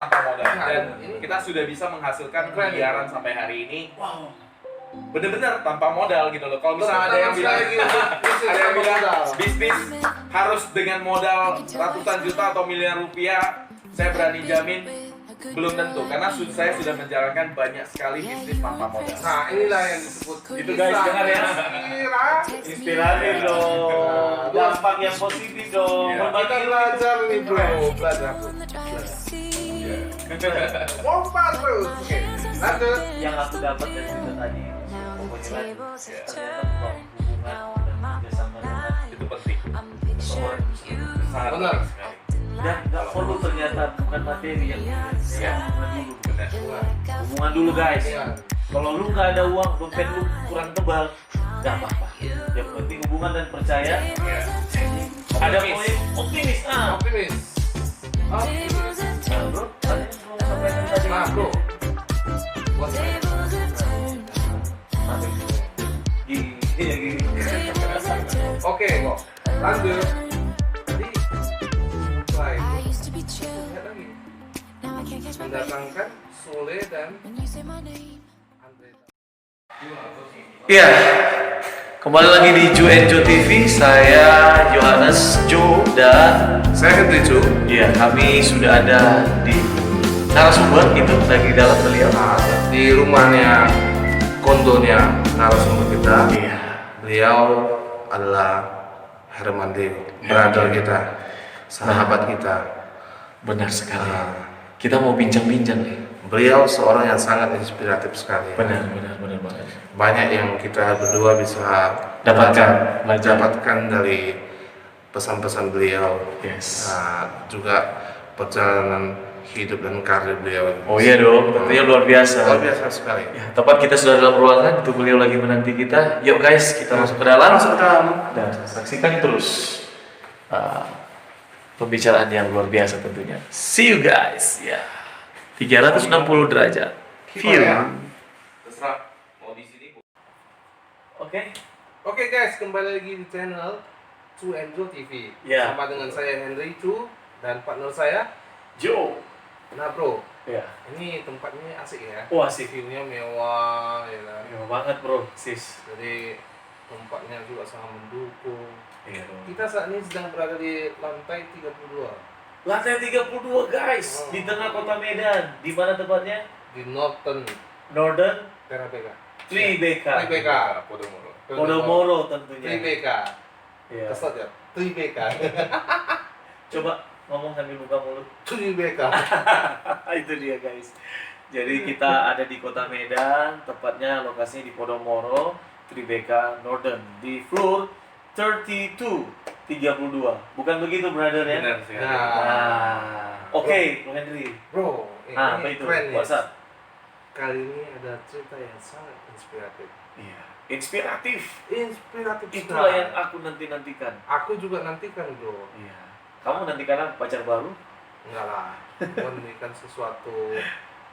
tanpa modal. Dan kita sudah bisa menghasilkan miliaran sampai hari ini. Wow. Bener-bener tanpa modal gitu loh. Kalau misalnya ada yang bilang bisnis harus dengan modal ratusan juta atau miliar rupiah, saya berani jamin belum tentu, karena saya sudah menjalankan banyak sekali bisnis tanpa modal. Nah, inilah yang disebut Itu guys, dengar ya. Inspiratif dong. Dampak yang positif dong. Iya. Kita belajar nih bro, belajar. Lompat terus. Oke, lanjut. Yang aku dapat dari cerita tadi, pokoknya tadi, ternyata hubungan dan kerjasama dengan Itu penting. seseorang Sangat Benar. penting sekali. dan nggak perlu ternyata bukan materi yang Ya, benar. hubungan dulu guys. Iya. Kalau lu nggak ada uang, dompet lu kurang tebal, nggak apa-apa. Yang penting hubungan dan percaya. Ya. Ada Optimis. poin optimis. Optimis. Optimis. Nah, bro, ada yang belum sampaikan tadi. Nah bro, buat saya. Gini. Oke, kok. Lanjut. Jadi setelah itu lihat lagi mendatangkan Sule dan Andre. Iya, kembali lagi di Ju and Jo TV. Saya Johannes Jo dan Saya Henry Chu. ya kami sudah ada di narasumber itu lagi dalam beliau. Nah, di rumahnya, kondonya narasumber kita. Iya. Beliau adalah Herman Dewi, brother kita, sahabat kita. Benar sekali. Nah, Kita mau bincang-bincang nih. beliau seorang yang sangat inspiratif sekali. Benar banget. Banyak yang kita berdua bisa Dapatkan, belajar. dapatkan dari pesan-pesan beliau. Yes. Nah, juga perjalanan hidup dan karir beliau. Oh iya dong, tentunya luar biasa. Luar biasa sekali. Ya, tepat kita sudah dalam ruangan, itu beliau lagi menanti kita. Yuk guys, kita masuk ke dalam. Masuk ke dalam. Dan saksikan terus pembicaraan yang luar biasa tentunya. See you guys. Ya. 360 derajat. View. Ya. Terserah mau di sini. Oke. Oke guys, kembali lagi di channel Chu and Jo TV. Ya. Sama dengan saya Henry Chu dan partner saya. Joe. Nah bro, Ya. ini tempatnya asik ya. Wah sih. View-nya mewah ya kan. Mewah banget bro, sis. Jadi tempatnya juga sangat mendukung. Iya dong. Kita saat ini sedang berada di lantai 32 Lantai 32 guys, di tengah kota Medan. Di mana tepatnya? di Northern Northern Terabeka. Tribeka. Tribeka. Podomoro. Podomoro tentunya. Tribeka. Iya. Kesat ya. Tribeka. Coba ngomong sambil buka mulut. Tribeka. Itu dia guys. Jadi kita ada di kota Medan, tepatnya lokasinya di Podomoro, Tribeka Northern, di floor 32. Bukan begitu brother ya? Benar sih. Nah, oke, Bro Henry. Bro, ini Apa itu? keren ya. WhatsApp. Kali ini ada cerita yang sangat inspiratif. Iya. Inspiratif. Inspiratif. Itulah sekali. yang aku nantikan. Aku juga nantikan bro. Iya. Kamu nantikan apa? Pacar baru? Enggak lah. Mau nantikan sesuatu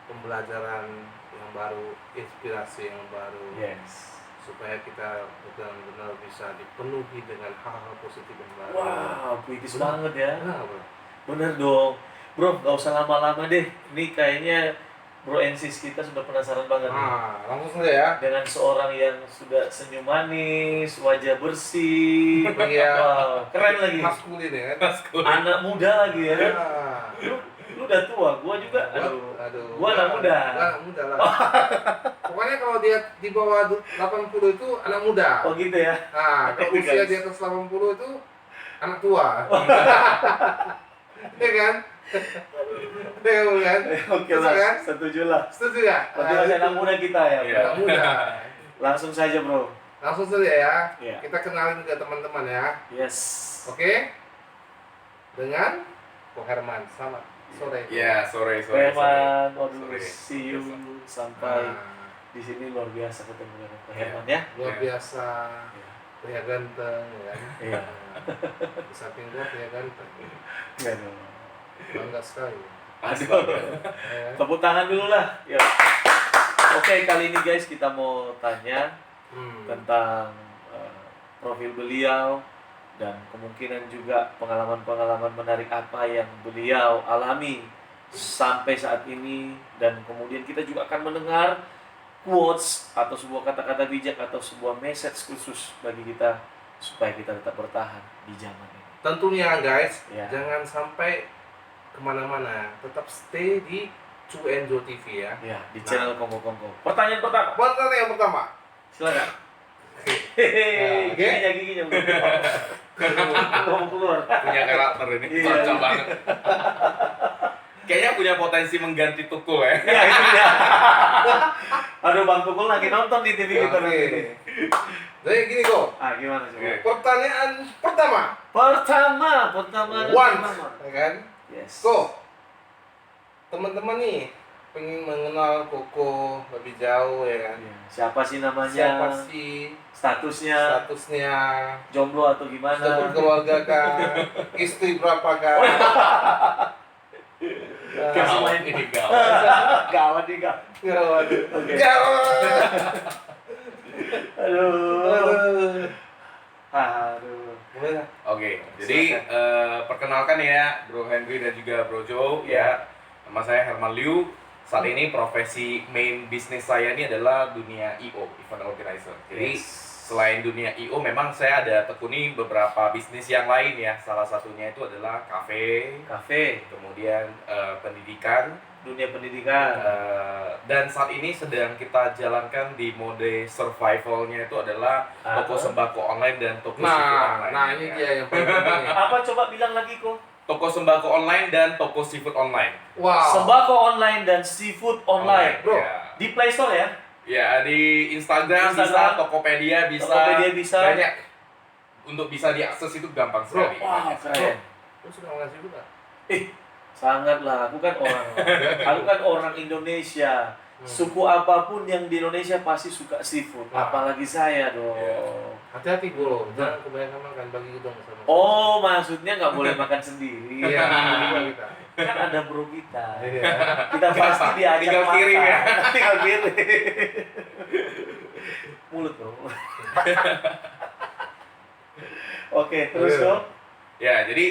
pembelajaran yang baru, inspirasi yang baru. Yes. Supaya kita benar-benar bisa dipenuhi dengan hal-hal positif yang baru. Wow, puitis banget ya. Nah, bro. Bener dong. Bro, gak usah lama-lama deh. Ini kayaknya bro and sis kita sudah penasaran banget nih. Nah, langsung saja ya. Dengan seorang yang sudah senyum manis, wajah bersih. Iya. Wow, keren lagi. Maskulin ya kan. Anak muda lagi ya. Nah, Lu udah tua, gua juga. aduh. Gua anak muda. Anak muda lah. Pokoknya kalau dia di bawah 80 itu anak muda. Oh gitu ya. Nah, kalau Itu, usia guys. di atas 80 itu anak tua. Iya kan? Iya kan? Oke Setuju lah, kan? setuju lah. Setuju ya? Berarti masih anak muda kita ya. Iya. Anak muda. Langsung saja bro. Langsung saja ya. Iya. Kita kenalin ke teman-teman ya. Yes. Oke? Dengan Ko Herman. Selamat sore. Iya, sore. Herman, waduh, Sore. see you sampai Nah, di sini luar biasa ketemu dengan Pak Herman ya. luar Iya. biasa. Pria ganteng ya kan? Iya. Di samping gua pria ganteng. Iya dong. Bangga sekali. Aduh. Ya. Tepuk tangan dulu lah. Ya. Oke, kali ini guys kita mau tanya tentang profil beliau dan kemungkinan juga pengalaman-pengalaman menarik apa yang beliau alami sampai saat ini, dan kemudian kita juga akan mendengar quotes atau sebuah kata-kata bijak atau sebuah message khusus bagi kita supaya kita tetap bertahan di zaman ini. Tentunya guys, Ya. jangan sampai kemana-mana, tetap stay di Cuenjo TV ya. Ya, di channel Kongko. Pertanyaan pertama, Pertanyaan yang pertama. silakan. Hehehe, Oke. giginya mau keluar. Punya karakter ini, Iya. cocok banget. Kayaknya punya potensi mengganti Tukul ya. Ya, itu dia. Aduh, Bang Tukul lagi nonton di TV kita Oke. nih. Jadi gini kok. Ah, gimana coba? Oke. Pertanyaan pertama. Pertama. One, ya kan? Yes. Kok teman-teman nih pengen mengenal Koko lebih jauh ya kan? Ya, siapa sih namanya? Siapa sih Statusnya? statusnya? Jomblo atau Sudah gimana? berkeluarga kah? Istri berapa kah? Gawat ini gawat. Gawat nih, Kak. Gawat. Oke. Gawat. Aduh. Aduh. Boleh nggak? Oke, jadi perkenalkan ya Bro Henry dan juga Bro Joe ya. Nama saya Herman Liu. Saat ini profesi main bisnis saya ini adalah dunia IO, event organizer. Jadi selain dunia IO memang saya ada tekuni beberapa bisnis yang lain ya. Salah satunya itu adalah kafe, kemudian pendidikan, Dunia pendidikan. dan saat ini sedang kita jalankan di mode survivalnya itu adalah toko sembako online dan toko seafood online. Nah ini ya. dia yang paling penting ya. Apa coba bilang lagi kok? Toko sembako online dan toko seafood online. Wow. Sembako online dan seafood online. Bro. Ya. Di Play Store ya? Ya, di Instagram bisa, Tokopedia bisa, Tokopedia bisa. banyak. Untuk bisa diakses itu gampang sekali. Wow, keren. Lu suka ngasih juga? Sangatlah, aku kan orang Indonesia. Suku apapun yang di Indonesia pasti suka seafood, Wah. apalagi saya dong. Iya. Hati-hati bro, jangan kebanyakan makan, bagi dong sama. Oh, maksudnya nggak boleh makan sendiri. Iya, juga kita. Kan ada bro kita. Iya. Kita pasti diajak Tinggal makan. kirim ya. Tinggal kirim. Mulut dong. Oke, terus Iya. dong. Ya, jadi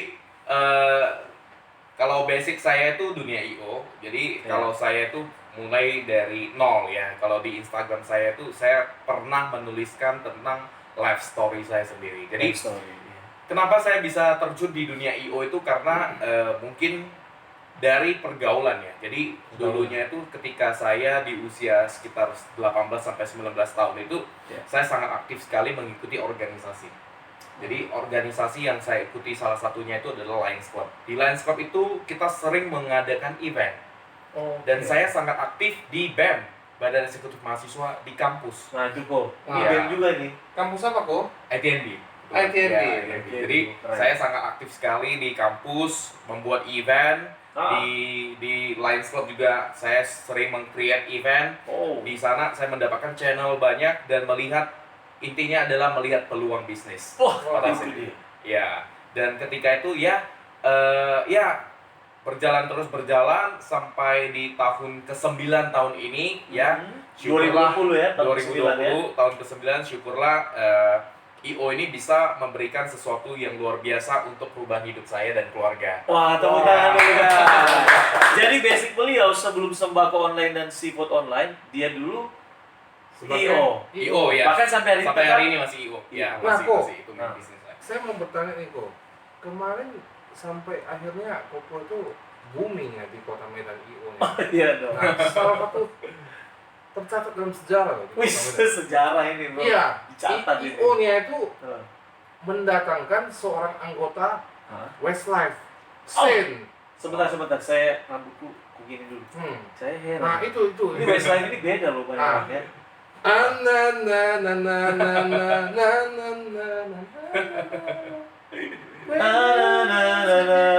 kalau basic saya itu dunia IO. Jadi Ya. kalau saya itu mulai dari nol ya. Kalau di Instagram saya itu saya pernah menuliskan tentang life story saya sendiri. Jadi Story. kenapa saya bisa terjun di dunia IO itu karena mungkin dari pergaulan ya. Jadi dulunya itu ketika saya di usia sekitar 18 sampai 19 tahun itu Ya. saya sangat aktif sekali mengikuti organisasi. Jadi organisasi yang saya ikuti salah satunya itu adalah Lions Club. Di Lions Club itu kita sering mengadakan event. Oh, Dan saya sangat aktif di BEM, Badan Eksekutif Mahasiswa di kampus. Nah, itu kok. Wah. Event juga nih. Kampus apa kok? ITNB. ITNB. Ya, ITNB. Jadi Keren. saya sangat aktif sekali di kampus, membuat event. Di Lions Club juga saya sering meng-create event. Oh. Di sana saya mendapatkan channel banyak dan melihat, intinya adalah melihat peluang bisnis. Wah, pada itu saat dia. itu. Ya, dan ketika itu ya berjalan sampai di tahun ke-9 tahun ini ya. Syukurlah 2020 ya, tahun ke-9 ya. 2020 tahun ke-9 syukurlah IO ini bisa memberikan sesuatu yang luar biasa untuk perubahan hidup saya dan keluarga. Wah, tepuk tangan dulu guys. Jadi basic beliau sebelum sembako online dan seafood online, dia dulu IO. IO ya. Bahkan sampai Hari ini masih IO. Ya, Nah, masih kok. itu main bisnis saya. Saya mau bertanya nih kok, kemarin sampai akhirnya Koko itu booming ya di kota Medan IO nya. Iya dong. Nah, salah satu tercatat dalam sejarah loh di Wih, kota Medan. sejarah ini bro. Iya, Dicatat ini. IO nya itu Hah? mendatangkan seorang anggota Hah? Westlife, Sen. Sebentar, saya rambutku gini dulu. Saya heran. Nah itu. Ini Westlife ini beda loh banyak ya.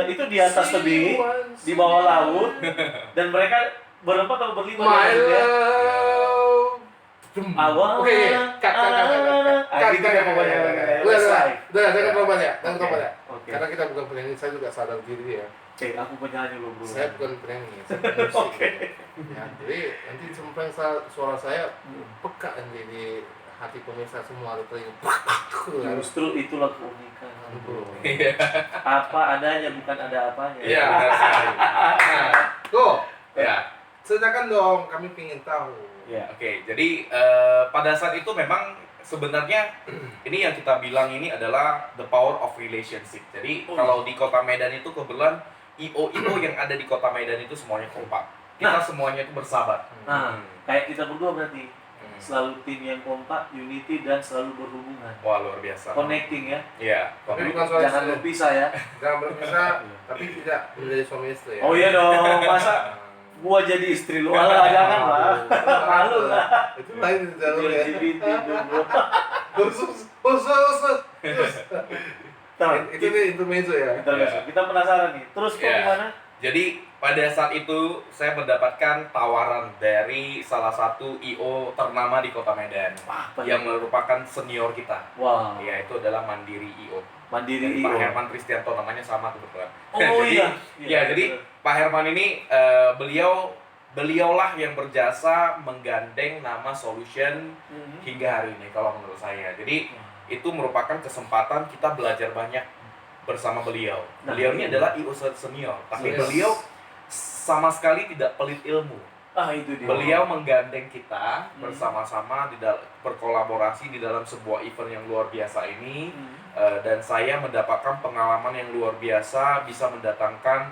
Itu di atas tebing, di bawah laut, dan mereka berempat atau berlima My gitu ya. love. Awal. Oke, cut. Gitu ya pokoknya. Westlife. Udah, jangan tobat ya, jangan Oke. tobat ya. Oke. Karena kita bukan penyanyi, saya juga sadar diri ya. Aku penyanyi loh bro. Saya bukan penyanyi, saya pemusik. Oke. Ya, jadi nanti sempreng suara saya peka nanti di hati pemirsa semua ada telinga. Justru itulah keunikan bro. Iya. Apa adanya bukan ada apanya. Iya, benar sekali. Nah, Ko, Ceritakan dong, kami ingin tahu. Ya. Oke, jadi pada saat itu memang sebenarnya ini yang kita bilang ini adalah the power of relationship. Jadi kalau di Kota Medan itu kebetulan IO yang ada di Kota Medan itu semuanya kompak. Kita semuanya itu bersahabat. Nah, kayak kita berdua berarti selalu tim yang kompak, unity dan selalu berhubungan. Wah, luar biasa. Connecting ya. Iya. Tapi bukan soal Jangan istri. berpisah ya. Jangan berpisah, tapi tidak menjadi suami istri ya. Oh iya dong, masa gua jadi istri lu lah, jangan lah. Malu lah. Itu lain di jalur ya. LGBT dulu. Khusus. Itu nih intermezzo ya. Kita penasaran nih. Terus kok Iya. gimana? Jadi pada saat itu saya mendapatkan tawaran dari salah satu IO ternama di Kota Medan Apa yang merupakan senior kita. Wah, Yaitu adalah Mandiri IO. Mandiri Dari Pak IO. Herman Kristianto namanya sama kebetulan. Oh Jadi, iya. Ya, jadi Pak Herman ini beliaulah yang berjasa menggandeng nama Solution hingga hari ini kalau menurut saya. Jadi itu merupakan kesempatan kita belajar banyak bersama beliau. Nah, Beliau ini adalah IO senior, tapi Yes. beliau sama sekali tidak pelit ilmu. Itu dia. Beliau menggandeng kita bersama-sama berkolaborasi di dalam sebuah event yang luar biasa ini. Dan saya mendapatkan pengalaman yang luar biasa, bisa mendatangkan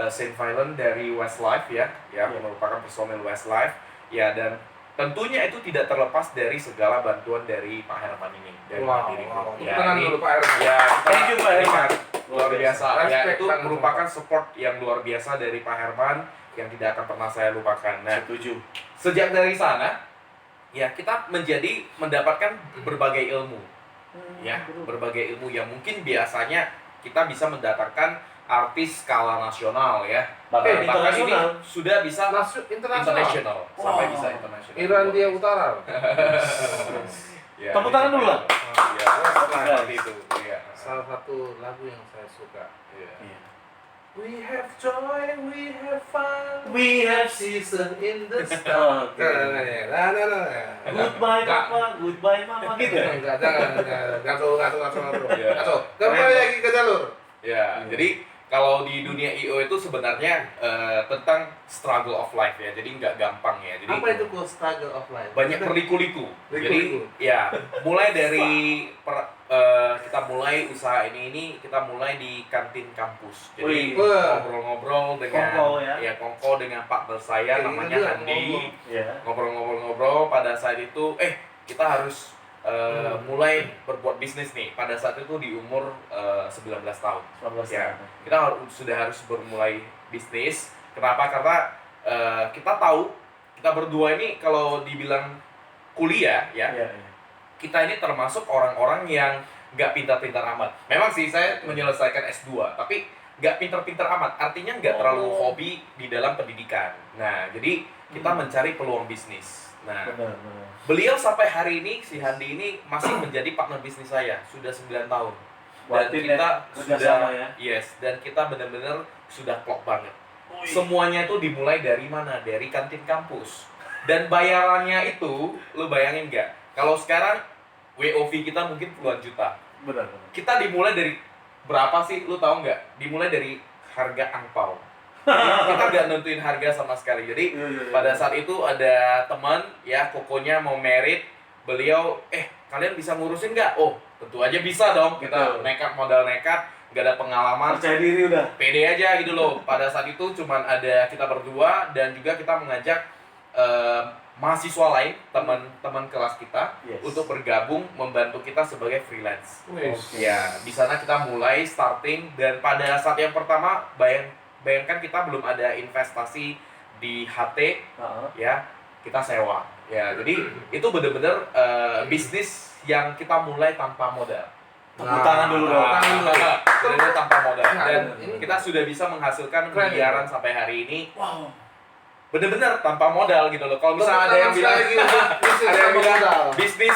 Saint Violent dari Westlife ya, merupakan personel Westlife ya, dan tentunya itu tidak terlepas dari segala bantuan dari Pak Herman ini, dari Mandiri Group. Ya, Tenang ini- dulu Pak Herman. ya, kita Thank you, Pak Herman. luar biasa. Ya, Respect itu banget. merupakan support yang luar biasa dari Pak Herman yang tidak akan pernah saya lupakan. Nah, Setuju. sejak dari sana, ya kita mendapatkan berbagai ilmu. Ya, berbagai ilmu yang mungkin biasanya kita bisa mendatangkan artis skala nasional ya. Bahkan Bahkan ini internasional. sudah bisa internasional, sampai Wow. bisa internasional. Irlandia Utara. Ya, Tepuk tangan dulu lah. Ya, seperti itu. Ya. Salah satu lagu yang saya suka. Ya. We have joy, we have fun, We have season in the sky. Oke. Nah. Goodbye papa, goodbye mama gitu. Enggak, jangan. Ngaco. Iya. Ngaco. Kembali lagi ke jalur. Ya, jadi kalau di dunia IO itu sebenarnya tentang struggle of life ya, jadi nggak gampang ya. Jadi Apa itu kok struggle of life? banyak berliku-liku. Jadi Liku-liku. ya, mulai dari kita mulai usaha ini kita mulai di kantin kampus. Jadi Wih. ngobrol-ngobrol dengan Kongko ya? Dengan partner saya Kayak namanya gitu ya, Handi. Iya. Ngobrol-ngobrol pada saat itu kita harus mulai berbuat bisnis nih. Pada saat itu di umur 19 tahun. 19 Ya, tahun. kita sudah harus bermulai bisnis. Kenapa? Karena kita tahu kita berdua ini kalau dibilang kuliah ya, Iya, iya. kita ini termasuk orang-orang yang nggak pintar-pintar amat. Memang sih saya menyelesaikan S2, tapi nggak pintar-pintar amat. Artinya nggak terlalu hobi di dalam pendidikan. Nah, jadi kita mencari peluang bisnis. Nah, Benar. beliau sampai hari ini, si Handi ini masih menjadi partner bisnis saya. Sudah 9 tahun. Dan Berarti kita kerjasama ya? Yes, dan kita benar-benar sudah klop banget. Semuanya itu dimulai dari mana? Dari kantin kampus. Dan bayarannya itu, lo bayangin nggak? Kalau sekarang WOV kita mungkin puluhan juta. Benar. Kita dimulai dari berapa sih? Lo tahu nggak? Dimulai dari harga angpau. Kita nggak nentuin harga sama sekali. Jadi pada saat itu ada teman ya, kokonya mau merit, beliau kalian bisa ngurusin nggak? Oh, tentu aja bisa dong. Kita modal nekat, nggak ada pengalaman, Percaya diri udah. pede aja gitu loh. Pada saat itu cuman ada kita berdua dan juga kita mengajak mahasiswa lain, teman-teman kelas kita untuk bergabung membantu kita sebagai freelance. Ya, di sana kita mulai starting, dan pada saat yang pertama bayangkan kita belum ada investasi di HT ya, kita sewa. Ya, jadi itu benar-benar bisnis yang kita mulai tanpa modal. Tepuk tangan dulu dong. Benar-benar tanpa modal, dan ini kita sudah bisa menghasilkan keren, miliaran sampai hari ini. Wow. Bener-bener tanpa modal gitu loh. Kalau misalnya ada yang bilang bisnis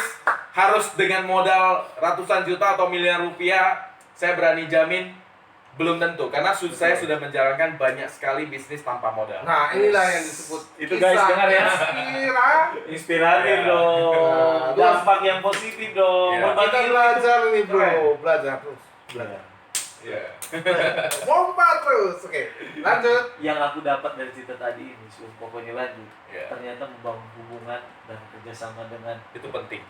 harus dengan modal ratusan juta atau miliar rupiah, saya berani jamin belum tentu, karena saya sudah menjalankan banyak sekali bisnis tanpa modal. Nah, inilah yang disebut Itu guys, dengar ya. Inspiratif Ya. dong. Dampak yang positif dong. Ya. Kita belajar nih bro, belajar terus. Belajar. Iya. Pompa terus. Oke, lanjut. Yang aku dapat dari cerita tadi ini, pokoknya lanjut. Iya. Ternyata membangun hubungan dan kerjasama dengan Itu penting.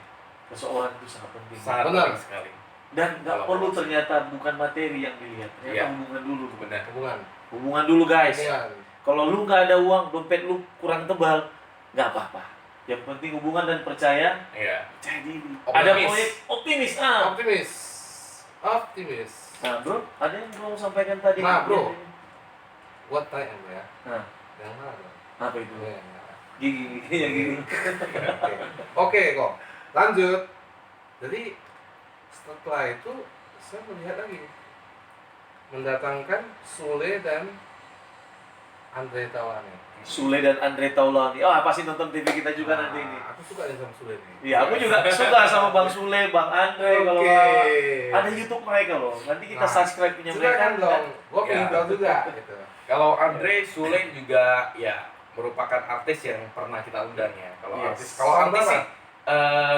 seseorang itu sangat penting. Sangat Benar. penting sekali. Dan nggak Kalau perlu mau- ternyata bukan materi yang dilihat, ternyata Iya. hubungan dulu. Benar. Hubungan. Hubungan dulu guys. Hubungan. Kalau lu nggak ada uang, dompet lu kurang tebal, nggak apa-apa. Yang penting hubungan dan percaya Iya. diri. Optimis. Ada proyek optimis. Optimis. Optimis. Nah bro, ada yang bro sampaikan tadi. Nah, bro. Gua tanya ya. Nah, Yang mana? Bro? apa itu? Iya, yang mana? Gigi yang gini. Oke, kok. Lanjut. Jadi setelah itu saya melihat lagi mendatangkan Sule dan Andre Taulani. Sule dan Andre Taulani. Oh, pasti nonton TV kita juga nanti ini. Aku suka nih sama Sule nih. Iya, aku juga suka sama Bang Sule, Bang Andre kalau Oke. ada YouTube mereka loh. Nanti kita Nah, subscribe punya mereka. Silakan dong. Gua pengen Ya. tahu juga gitu. Kalau Andre Sule juga ya merupakan artis yang pernah kita undang ya. Kalau Yes. artis, kalau Tahun artis berapa? sih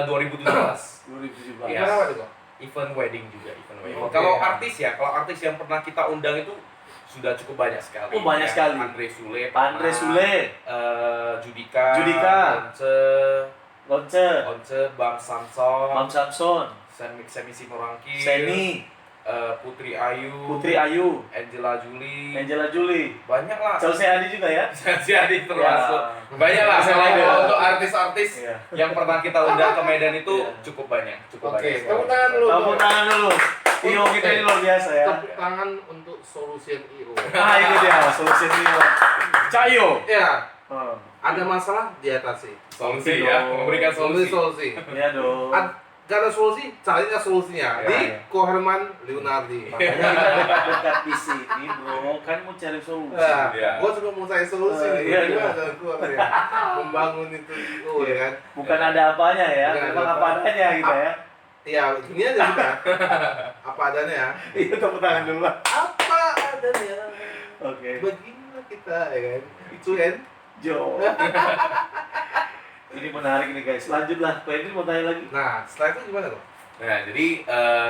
2017 2017. Iya. Kenapa tuh kok? event wedding juga event wedding. Oke. Kalau artis ya, kalau artis yang pernah kita undang itu sudah cukup banyak sekali. Oh, banyak Ya, sekali. Andre Sule, Andre pernah, Sule, Judika, Judika. Once, Lonce, Bang Samson, Mam Samson, Semi Simorangkir, Seni, Putri Ayu, Putri Ayu, Angela Julie, Angela Julie, banyak lah. Chelsea Adi juga ya. Si Adi termasuk. Ya. Banyak lah. Chelsea Kalau Adi. untuk artis-artis Iya. yang pernah kita undang ke Medan itu Iya. cukup banyak, cukup Oke, banyak. tepuk tangan dulu. Tepuk tangan dulu. Tio kita ini luar biasa ya. Tepuk tangan untuk Solution IO. Nah ini dia solusi Tio. Cayo. Ya, Oh, ada masalah diatasi. Solusi Oke ya, dong. memberikan solusi. Solusi. iya dong. Gak ada solusi, carinya solusinya Ya, di ya. Koherman Leonardi. Makanya kita dekat-dekat di sini bro, kan mau cari solusi. Nah, Iya. gua juga mau cari solusi nih. Iya, Gimana iya. jalan keluar ya? Membangun itu ya kan? Bukan ada apanya ya, Bukan ada memang apa apa. adanya gitu ya. Iya, gini aja juga. Apa adanya. Iya tepuk tangan dulu lah. Apa adanya. Oke. Beginilah kita ya kan. Itu kan. Jo. Ini menarik nih guys. Lanjutlah. Pak Edwin mau tanya lagi. Nah, setelah itu gimana tuh? Nah, jadi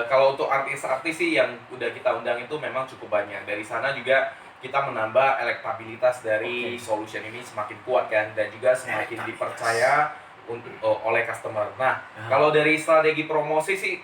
kalau untuk artis-artis sih yang udah kita undang itu memang cukup banyak. Dari sana juga kita menambah elektabilitas dari Oke. solution ini semakin kuat kan, dan juga semakin dipercaya oleh customer. Nah, kalau dari strategi promosi sih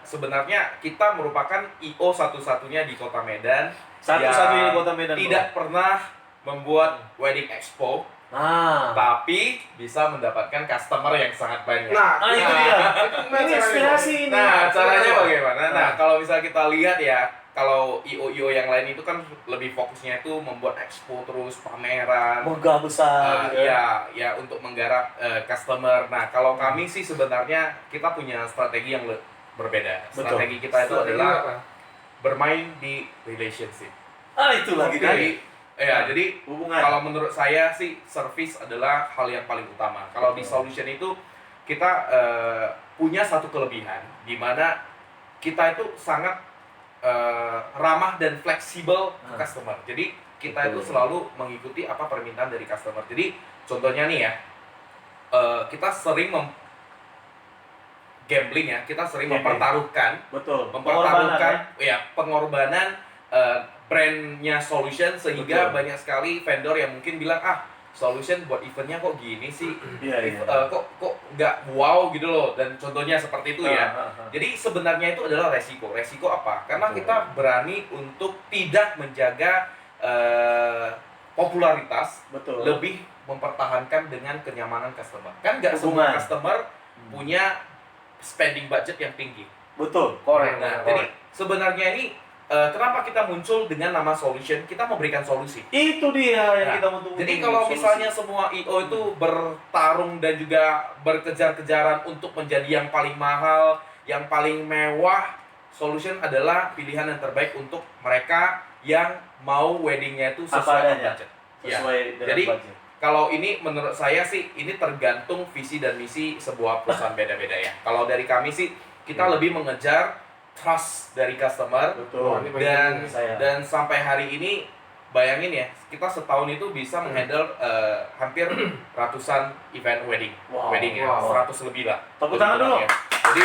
sebenarnya kita merupakan IO satu-satunya di Kota Medan Satu-satunya yang di Kota Medan. tidak pernah membuat wedding expo, Nah. tapi bisa mendapatkan customer yang sangat banyak. Nah, Ah, itu dia. Itu gimana Ini caranya, inspirasi ini. Nah, caranya Nah. bagaimana? Nah, kalau misalnya kita lihat ya, kalau IO-IO yang lain itu kan lebih fokusnya itu membuat expo terus, pameran. Megah besar. gitu ya. Ya untuk menggarap customer. Nah, kalau kami sih sebenarnya kita punya strategi yang berbeda. Betul. Strategi kita itu Strategi adalah apa? bermain di relationship. Ah itu lagi Jadi, tadi. jadi Hubungan. kalau menurut saya sih service adalah hal yang paling utama. Kalau di solution itu kita punya satu kelebihan di mana kita itu sangat ramah dan fleksibel ke customer. Jadi kita itu Betul. selalu mengikuti apa permintaan dari customer. Jadi contohnya nih ya, kita sering gambling ya, kita sering Gambling. mempertaruhkan Betul. mempertaruhkan ya pengorbanan brandnya solution, sehingga Betul. banyak sekali vendor yang mungkin bilang solution buat eventnya kok gini sih. Iya, iya. Kok nggak wow gitu loh, dan contohnya seperti itu ya. Jadi sebenarnya itu adalah resiko. Resiko apa? Karena Betul. kita berani untuk tidak menjaga popularitas, Betul. lebih mempertahankan dengan kenyamanan customer. Kan nggak Hubungan. semua customer punya spending budget yang tinggi. Betul. Korek. Nah, Korek. jadi sebenarnya ini kenapa kita muncul dengan nama solution? Kita memberikan solusi. Itu dia yang Nah, kita mau tunggu. Jadi kalau misalnya semua IO itu bertarung dan juga berkejar-kejaran untuk menjadi yang paling mahal, yang paling mewah, solution adalah pilihan yang terbaik untuk mereka yang mau weddingnya itu Apa sesuai adanya. budget. Ya. sesuai dengan Jadi, budget. Kalau ini menurut saya sih ini tergantung visi dan misi sebuah perusahaan beda-beda ya. Kalau dari kami sih kita lebih mengejar trust dari customer. Betul. ini Dan Saya. dan sampai hari ini bayangin ya, kita setahun itu bisa menghandle hampir ratusan event wedding. Wow. Wedding ya, Wow. 100 lebih lah. Tepuk tangan dulu. Ya. Jadi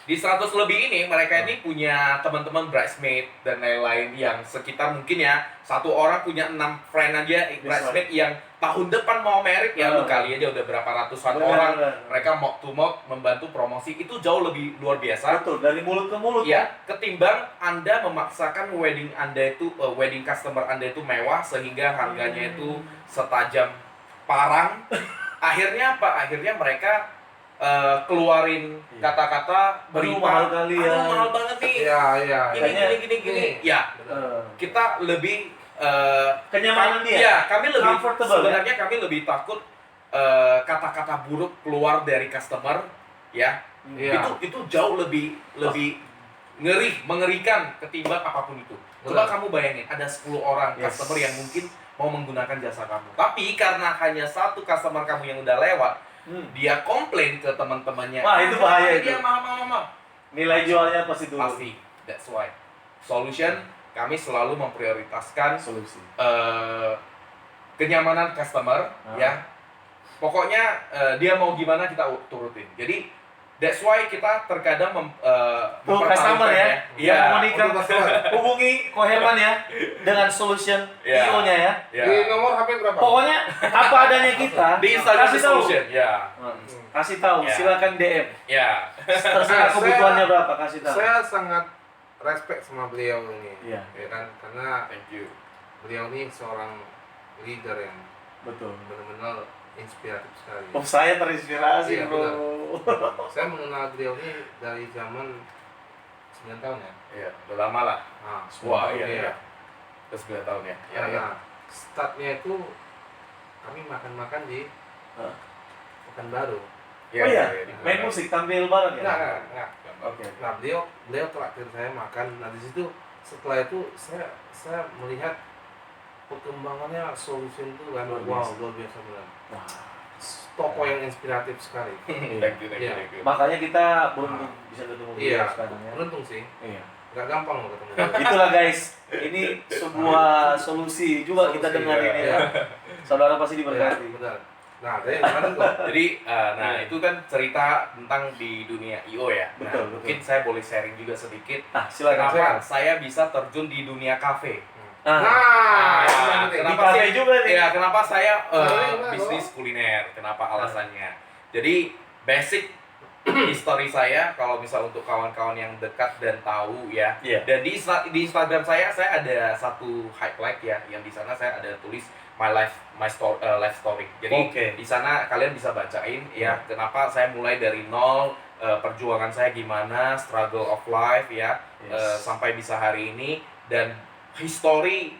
Di 100 lebih ini mereka ini punya teman-teman bridesmaid dan lain-lain yang sekitar mungkin ya satu orang punya 6 friend aja bridesmaid yang tahun depan mau merit ya lu kali aja udah berapa ratusan orang mereka mouth to mouth membantu promosi itu jauh lebih luar biasa. Betul, dari mulut ke mulut ya ketimbang Anda memaksakan wedding Anda itu wedding customer Anda itu mewah sehingga harganya itu setajam parang. Akhirnya apa? Akhirnya mereka keluarin kata-kata berita mahal kali ya. mahal banget nih. Iya. Gini. Ya, kita lebih kenyamanan dia. Ya, kami lebih Comfortable, sebenarnya kami lebih takut kata-kata buruk keluar dari customer ya. Iya. Itu jauh lebih mengerikan ketimbang apapun itu. Coba kamu bayangin ada 10 orang customer yang mungkin mau menggunakan jasa kamu. Tapi karena hanya satu customer kamu yang udah lewat, dia komplain ke teman-temannya. Wah, itu bahaya itu. Dia mahal. Nilai jualnya pasti turun. Pasti. That's why. Solution kami selalu memprioritaskan Solusi. kenyamanan customer ya. Pokoknya dia mau gimana kita turutin. Jadi that's why kita terkadang customer ya. Iya. Monika hubungi Ko Herman ya dengan solution IO-nya ya. Di nomor HP berapa? Pokoknya apa adanya kita Di Instagram kasih tahu. solution ya. Kasih tahu, Ya. silakan DM. Ya. Terserah kebutuhannya berapa kasih tahu. Saya sangat respect sama beliau ini. Iya. Ya kan? Karena Thank you. beliau ini seorang leader yang Betul. benar-benar inspiratif sekali. Oh, saya terinspirasi, Iya, bro. Saya mengenal beliau ini dari zaman 9 tahun ya. Iya, udah lama lah. Nah, Wah, iya. iya. Terus 9 tahun ya. Ya, ya. Startnya itu kami makan-makan di Pekanbaru. Oh iya, main musik tampil bareng ya? Enggak. Oke. Nah, beliau traktir saya makan. Nah, di situ setelah itu saya melihat perkembangannya solution itu kan Luar wow, biasa. luar biasa benar. Wah. Tokoh yang inspiratif sekali. Thank you. Iya. Makanya kita beruntung bisa ketemu Iya, beliau sekarang ya. beruntung sih. Iya. Nggak gampang loh ketemu. Itulah guys, ini sebuah solusi juga kita Solusi, dengar ini iya. ya. Saudara pasti diberkati. Iya, benar. Nah, dari mana tuh? Jadi, itu kan cerita tentang di dunia IO ya. Nah, Betul. mungkin saya boleh sharing juga sedikit. Nah, silakan. Kenapa saya bisa terjun di dunia kafe? Nah, itu yang penting. di kafe juga nih. Ya, kenapa saya Gimana, bisnis kuliner? Kenapa alasannya? Jadi, basic history saya kalau misal untuk kawan-kawan yang dekat dan tahu ya. Iya. Dan di Instagram saya ada satu highlight ya, yang di sana saya ada tulis life story. Jadi Oke. di sana kalian bisa bacain ya kenapa saya mulai dari nol, perjuangan saya gimana, struggle of life ya, sampai bisa hari ini dan history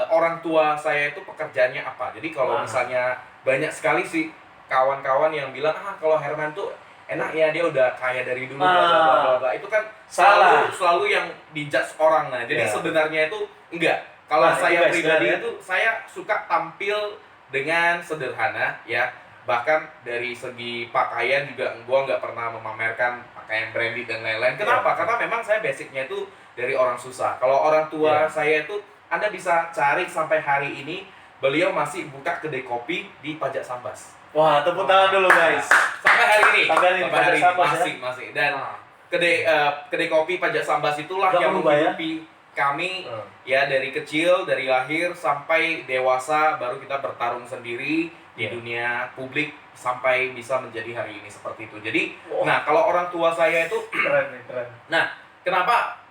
orang tua saya itu pekerjaannya apa. Jadi kalau misalnya banyak sekali sih kawan-kawan yang bilang kalau Herman tuh enak ya dia udah kaya dari dulu bla bla bla bla. Itu kan selalu yang dijudge orang. Nah, jadi sebenarnya itu enggak. Kalau saya pribadi itu saya suka tampil dengan sederhana ya. Bahkan dari segi pakaian juga gua nggak pernah memamerkan pakaian branded dan lain-lain. Kenapa? Karena memang saya basicnya itu dari orang susah. Kalau orang tua saya itu Anda bisa cari sampai hari ini beliau masih buka kedai kopi di Pajak Sambas. Wah, tepuk tangan dulu guys. Sampai hari ini. Sampai hari ini masih. Dan kedai kopi Pajak Sambas itulah Gak yang berubah, ya? menghidupi kami ya dari kecil, dari lahir sampai dewasa baru kita bertarung sendiri di dunia publik sampai bisa menjadi hari ini seperti itu. Jadi, nah kalau orang tua saya itu keren. Nah, kenapa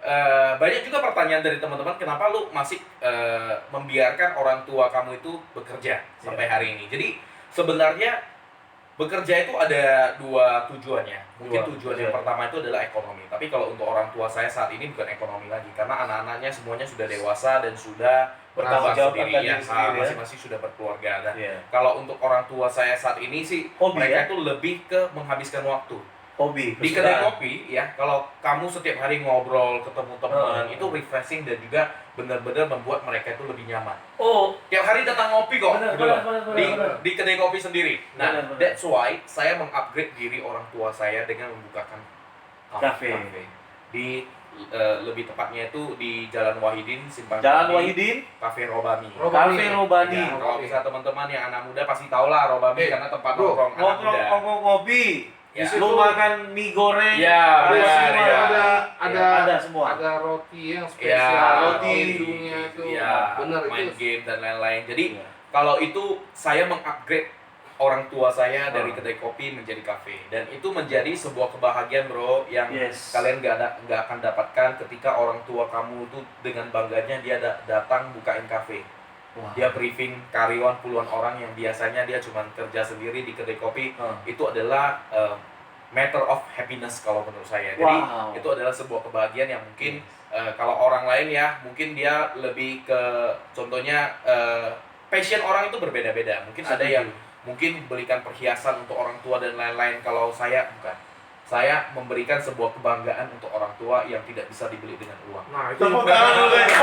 banyak juga pertanyaan dari teman-teman kenapa lu masih membiarkan orang tua kamu itu bekerja sampai hari ini. Jadi sebenarnya bekerja itu ada dua tujuannya. Mungkin tujuan yang pertama itu adalah ekonomi. Tapi kalau untuk orang tua saya saat ini bukan ekonomi lagi karena anak-anaknya semuanya sudah dewasa dan sudah bertanggung jawab sendiri ya. Masing-masing sudah berkeluarga. Kalau untuk orang tua saya saat ini sih mereka itu lebih ke menghabiskan waktu. Hobi. Di kedai kopi ya, kalau kamu setiap hari ngobrol, ketemu teman, itu refreshing dan juga benar-benar membuat mereka itu lebih nyaman. Tiap hari datang ngopi kok, di kedai kopi sendiri. Nah, that's why saya mengupgrade diri orang tua saya dengan membukakan kafe. Di lebih tepatnya itu di Jalan Wahidin, Simpang Jalan Wahidin, Cafe Robami. Cafe Robami. Ya, kalau bisa teman-teman yang anak muda pasti tahu lah Robami karena tempat nongkrong anak muda. Ngopi. Ya. Lu makan mie goreng, Ya, Di benar, situ ya. ada semua. Ada roti yang Ya, spesial, roti. hidungnya itu. Ya, Benar main itu. game dan lain-lain. Jadi Iya. kalau itu saya mengupgrade orang tua saya dari Ah. kedai kopi menjadi kafe, dan itu menjadi sebuah kebahagiaan bro yang Yes. kalian nggak akan dapatkan ketika orang tua kamu tuh dengan bangganya dia datang bukain kafe. Wah. Dia briefing karyawan puluhan orang yang biasanya dia cuma kerja sendiri di kedai kopi. Ah. Itu adalah matter of happiness kalau menurut saya. Jadi Wow. itu adalah sebuah kebahagiaan yang mungkin kalau orang lain ya mungkin dia lebih ke contohnya passion orang itu berbeda-beda. Mungkin ada yang mungkin belikan perhiasan untuk orang tua dan lain-lain. Kalau saya bukan. Saya memberikan sebuah kebanggaan untuk orang tua yang tidak bisa dibeli dengan uang. Nah, itu Tepuk tangan dulu guys.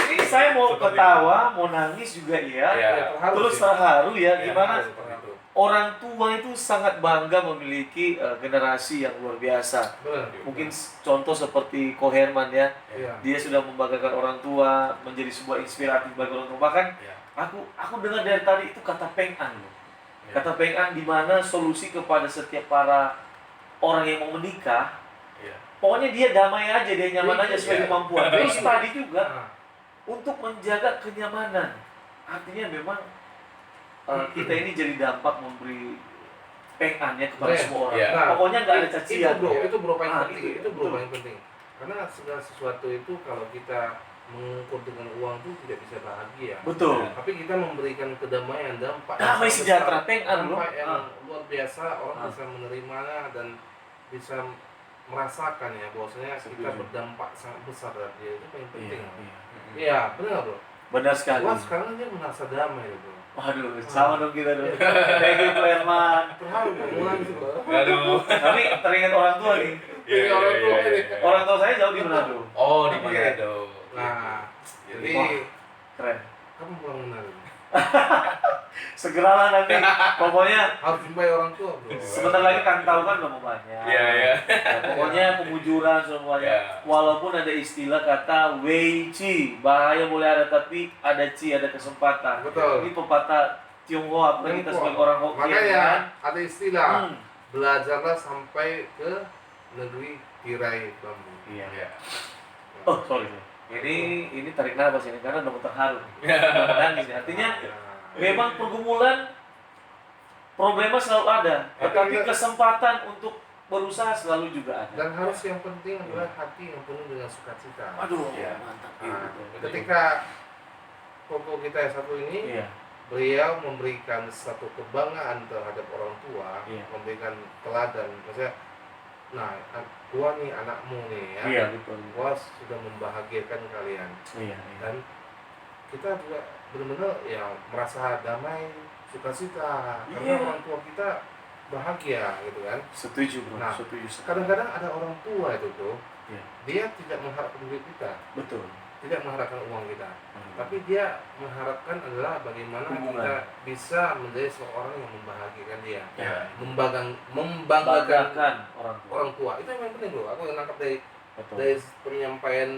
Ini saya mau Seperti ketawa, mau nangis juga ya. Ya. terharu Terus sih. terharu ya, Ya, gimana seperti itu. orang tua itu sangat bangga memiliki generasi yang luar biasa. Benar. Mungkin contoh seperti Ko Herman ya, Iya. dia sudah membanggakan orang tua, menjadi sebuah inspiratif bagi orang tua. Bahkan Ya. aku dengar dari tadi itu kata Peng An loh. Ya. Kata Peng An di mana solusi kepada setiap para orang yang mau menikah, Ya. pokoknya dia damai aja, dia nyaman aja sesuai Iya. kemampuan. Terus tadi juga Nah, untuk menjaga kenyamanan, artinya memang kita ini jadi dampak memberi pengannya kepada Brand. semua orang. Ya. Nah, Pokoknya nggak ada cacian. itu bro paling Ah, penting. itu, Itu bro betul. paling penting. Karena segala sesuatu itu kalau kita mengukur dengan uang itu tidak bisa bahagia. Betul. Tapi kita memberikan kedamaian, dampak Damai yang sangat sejahtera, besar, pengan loh. dampak yang Ah. luar biasa, orang Ah. bisa menerimanya dan bisa merasakan ya bahwasanya kita Setuju. berdampak sangat besar dari dia, itu paling penting. Iya, iya. Iya, benar bro. Benar sekali. Wah, sekarang dia merasa damai bro. Waduh, sama dong kita dong. Thank you Ko Herman. Terharu mulai bro. Aduh. Tapi teringat orang tua nih. Iya, orang tua ini. Orang tua saya jauh di Manado. Oh, di Manado. Nah, jadi Wah. Keren. kamu pulang Manado. Segeralah nanti. Pokoknya Harus jumpai orang tua bro. sebentar lagi kan tahu kan udah mau banyak. Iya, iya. Nah, pokoknya pengujuran semuanya. Ya. Walaupun ada istilah kata wei ci, bahaya boleh ada tapi ada ci, ada kesempatan. Betul. Ini pepatah Tionghoa, apalagi kita sebagai orang Hokkien Makanya kan. ada istilah Hmm. belajarlah sampai ke negeri tirai bambu. Iya. Iya. Oh, sorry. Ini tarik nafas ini karena udah mau terharu. Udah menangis nih. Artinya memang pergumulan problema selalu ada, tetapi kesempatan untuk berusaha selalu juga ada. Dan harus yang penting adalah hati yang penuh dengan sukacita. Aduh, Iya. mantap. Nah, Gitu. ketika koko kita yang satu ini, Iya. beliau memberikan satu kebanggaan terhadap orang tua, Iya. memberikan teladan. Maksudnya, nah, gua nih anakmu nih ya, Iya, betul. gua sudah membahagiakan kalian. Iya, iya. Dan kita juga benar-benar ya merasa damai, sukacita, karena Iya. orang tua kita bahagia gitu kan. Setuju, Bro. Nah, Setuju. sekali. Kadang-kadang ada orang tua itu bro, Iya. dia tidak mengharapkan duit kita, Betul. tidak mengharapkan uang kita, tapi dia mengharapkan adalah bagaimana Hubungan. kita bisa menjadi seorang yang membahagiakan dia, Ya. membanggakan banggakan orang tua. orang tua. Itu yang paling penting bro. Aku nangkap Betul. dari penyampaian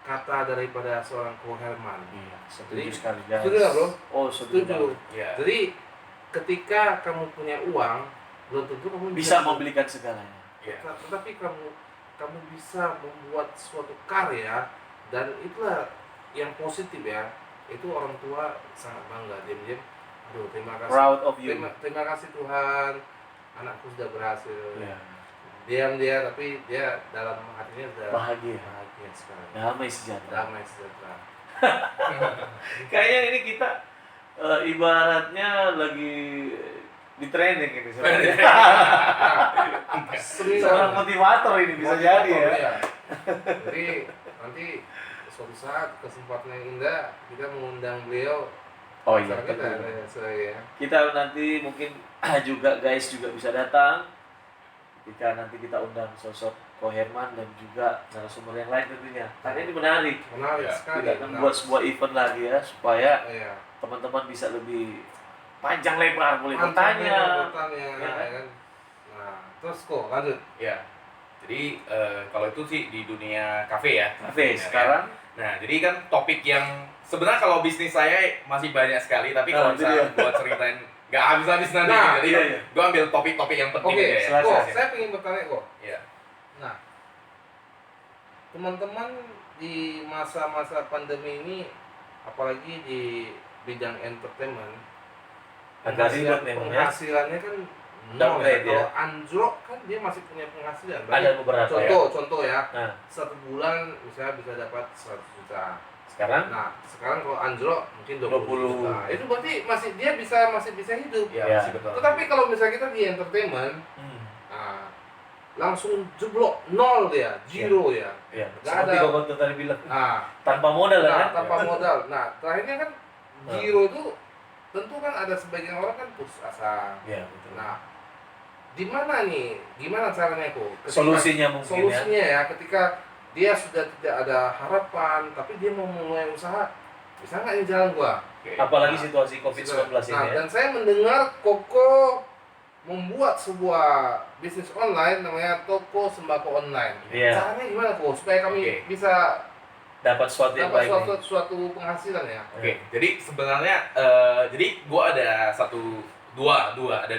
kata daripada seorang Ko Herman. Iya, setuju Jadi, sekali, guys. setuju nggak, Bro? Oh, setuju. Setuju. banget. Iya. Jadi ketika kamu punya uang, belum tentu kamu Bisa membelikan segalanya. Iya. Tetapi kamu bisa membuat suatu karya, dan itulah yang positif ya. Itu orang tua sangat bangga, diam-diam. Aduh, terima kasih. Proud of you. Terima kasih Tuhan, anakku sudah berhasil. Iya. Diam dia, tapi dia dalam hatinya sudah Bahagia. bahagia sekali. Damai sejahtera. Damai sejahtera. Kayaknya ini kita ibaratnya lagi di training ini sebenarnya. Seorang motivator ini bisa jadi ya. Iya. Jadi nanti suatu saat kesempatan yang indah kita mengundang beliau. Oh iya, Acara kita betul. ya. Kita nanti mungkin juga guys juga bisa datang ketika nanti kita undang sosok Ko Herman dan juga narasumber yang lain tentunya. Karena ini menarik. Menarik Ya, sekali. Kita akan buat sebuah event lagi ya supaya Iya. teman-teman bisa lebih panjang lebar boleh Mantap bertanya. bertanya, Ya kan? ya kan? Nah, terus kok lanjut. Ya. Jadi kalau itu sih di dunia kafe ya. Oke, Ya, sekarang Nah, jadi kan topik yang sebenarnya kalau bisnis saya masih banyak sekali, tapi kalau Nah, itu misalnya buat ceritain Nggak habis-habis nanti. Nah, Jadi iya. gue ambil topik-topik yang penting Oke, aja ya. Selasa. kok saya ingin bertanya kok. Iya. Nah, teman-teman di masa-masa pandemi ini, apalagi di bidang entertainment, Agak ribet memang ya. penghasilannya kan nol Downgrade ya. ya. Kalau anjlok kan dia masih punya penghasilan. Berarti Ada beberapa ya. contoh ya, Nah, satu bulan misalnya bisa dapat 100 juta. sekarang Nah, sekarang kalau anjlok mungkin 20 20. juta. Itu berarti dia masih bisa hidup. Iya, Iya. masih betul. Tetapi kalau misalnya kita di entertainment, nah, langsung jeblok nol dia, zero ya. ya Nggak seperti ada. Koko tadi bilang Nah, tanpa modal kan. tanpa modal. Nah, terakhirnya kan zero itu tentu kan ada sebagian orang kan putus asa. Iya, betul. Nah, di mana nih? Gimana caranya kok? Solusinya mungkin Solusinya ya, ketika dia sudah tidak ada harapan, tapi dia mau mulai usaha, bisa nggak ini jalan gua? Oke. apalagi Nah, situasi COVID-19 Nah, ini ya. dan saya mendengar Koko membuat sebuah bisnis online namanya toko sembako online. Iya. Caranya gimana kok supaya kami Oke. bisa Dapat sesuatu yang dapat baik nih. suatu penghasilan ya? Oke, jadi sebenarnya jadi gua ada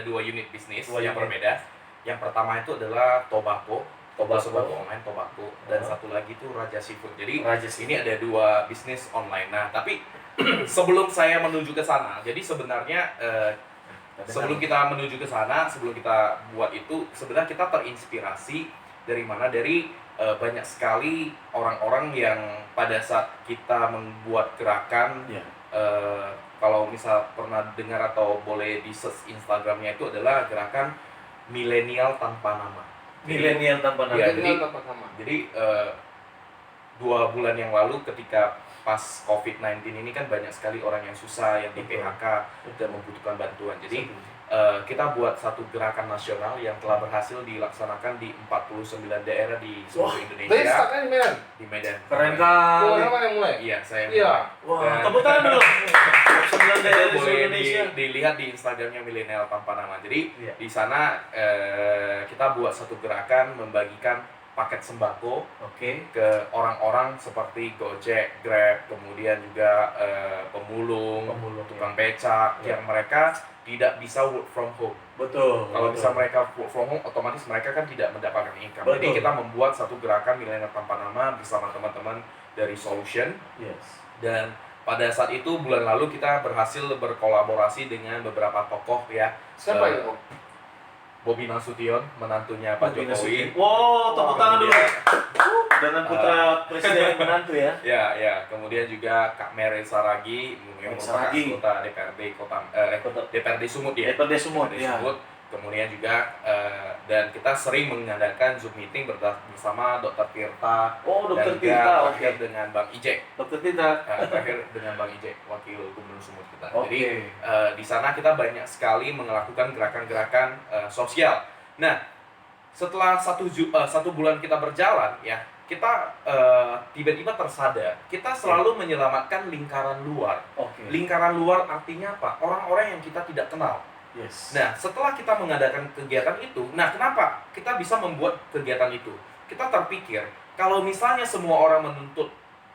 dua unit bisnis Dua yang unit. berbeda. Yang pertama itu adalah tobacco Tobacco. online, tobacco, dan satu lagi itu Raja Seafood. Jadi Raja ini ada dua bisnis online. Nah, tapi sebelum saya menuju ke sana, jadi sebenarnya sebelum kita menuju ke sana, sebelum kita buat itu, sebenarnya kita terinspirasi dari mana? Dari banyak sekali orang-orang yang pada saat kita membuat gerakan, Iya. kalau misal pernah dengar atau boleh di search Instagramnya itu adalah gerakan milenial tanpa nama. Milenial tanpa nama. Iya, Jadi jadi- dapat nama. Jadi 2 bulan yang lalu ketika pas COVID-19 ini kan banyak sekali orang yang susah, yang di Betul. PHK dan membutuhkan bantuan. Jadi Setuju. kita buat satu gerakan nasional yang telah berhasil dilaksanakan di 49 daerah di seluruh Jadi Indonesia. startnya di Medan. Di Medan. Keren Keluar kali. apa yang mulai? Iya, saya Iya. Wah, Dan- tepuk tangan dulu. 9 daerah itu di boleh Indonesia. dilihat di Instagramnya Milenial Tanpa Nama. Jadi Iya. di sana kita buat satu gerakan membagikan paket sembako Oke. ke orang-orang seperti Gojek, Grab, kemudian juga pemulung, tukang becak Ya. yang mereka tidak bisa work from home. Betul. Kalau betul. bisa mereka work from home, otomatis mereka kan tidak mendapatkan income. Betul. Jadi kita membuat satu gerakan Milenial Tanpa Nama bersama teman-teman dari Solution. Yes. Dan pada saat itu bulan lalu kita berhasil berkolaborasi dengan beberapa tokoh ya. Siapa Eh, itu kok? Bobi Nasution, menantunya Pak Bobi Jokowi. Nasution. Wow, tepuk tangan dulu. Kemudian- Dengan putra presiden menantu ya. Ya, kemudian juga Kak Mere Saragi yang merupakan Saragi. anggota DPRD Sumut ya. DPRD Sumut. DPRD Ya. Sumut. Kemudian juga dan kita sering mengadakan Zoom meeting bersama Dr. Tirta Oh, dan Dokter juga Tirta. terakhir Oke. dengan Bang Ijek. Dokter Tirta. Terakhir dengan Bang Ijek, wakil gubernur Sumut kita. Oke. Jadi di sana kita banyak sekali melakukan gerakan-gerakan sosial. Nah, setelah satu bulan kita berjalan ya, kita tiba-tiba tersadar kita selalu menyelamatkan lingkaran luar. Oke. Lingkaran luar artinya apa? Orang-orang yang kita tidak kenal. Yes. Nah, setelah kita mengadakan kegiatan itu, nah kenapa kita bisa membuat kegiatan itu? Kita terpikir, kalau misalnya semua orang menuntut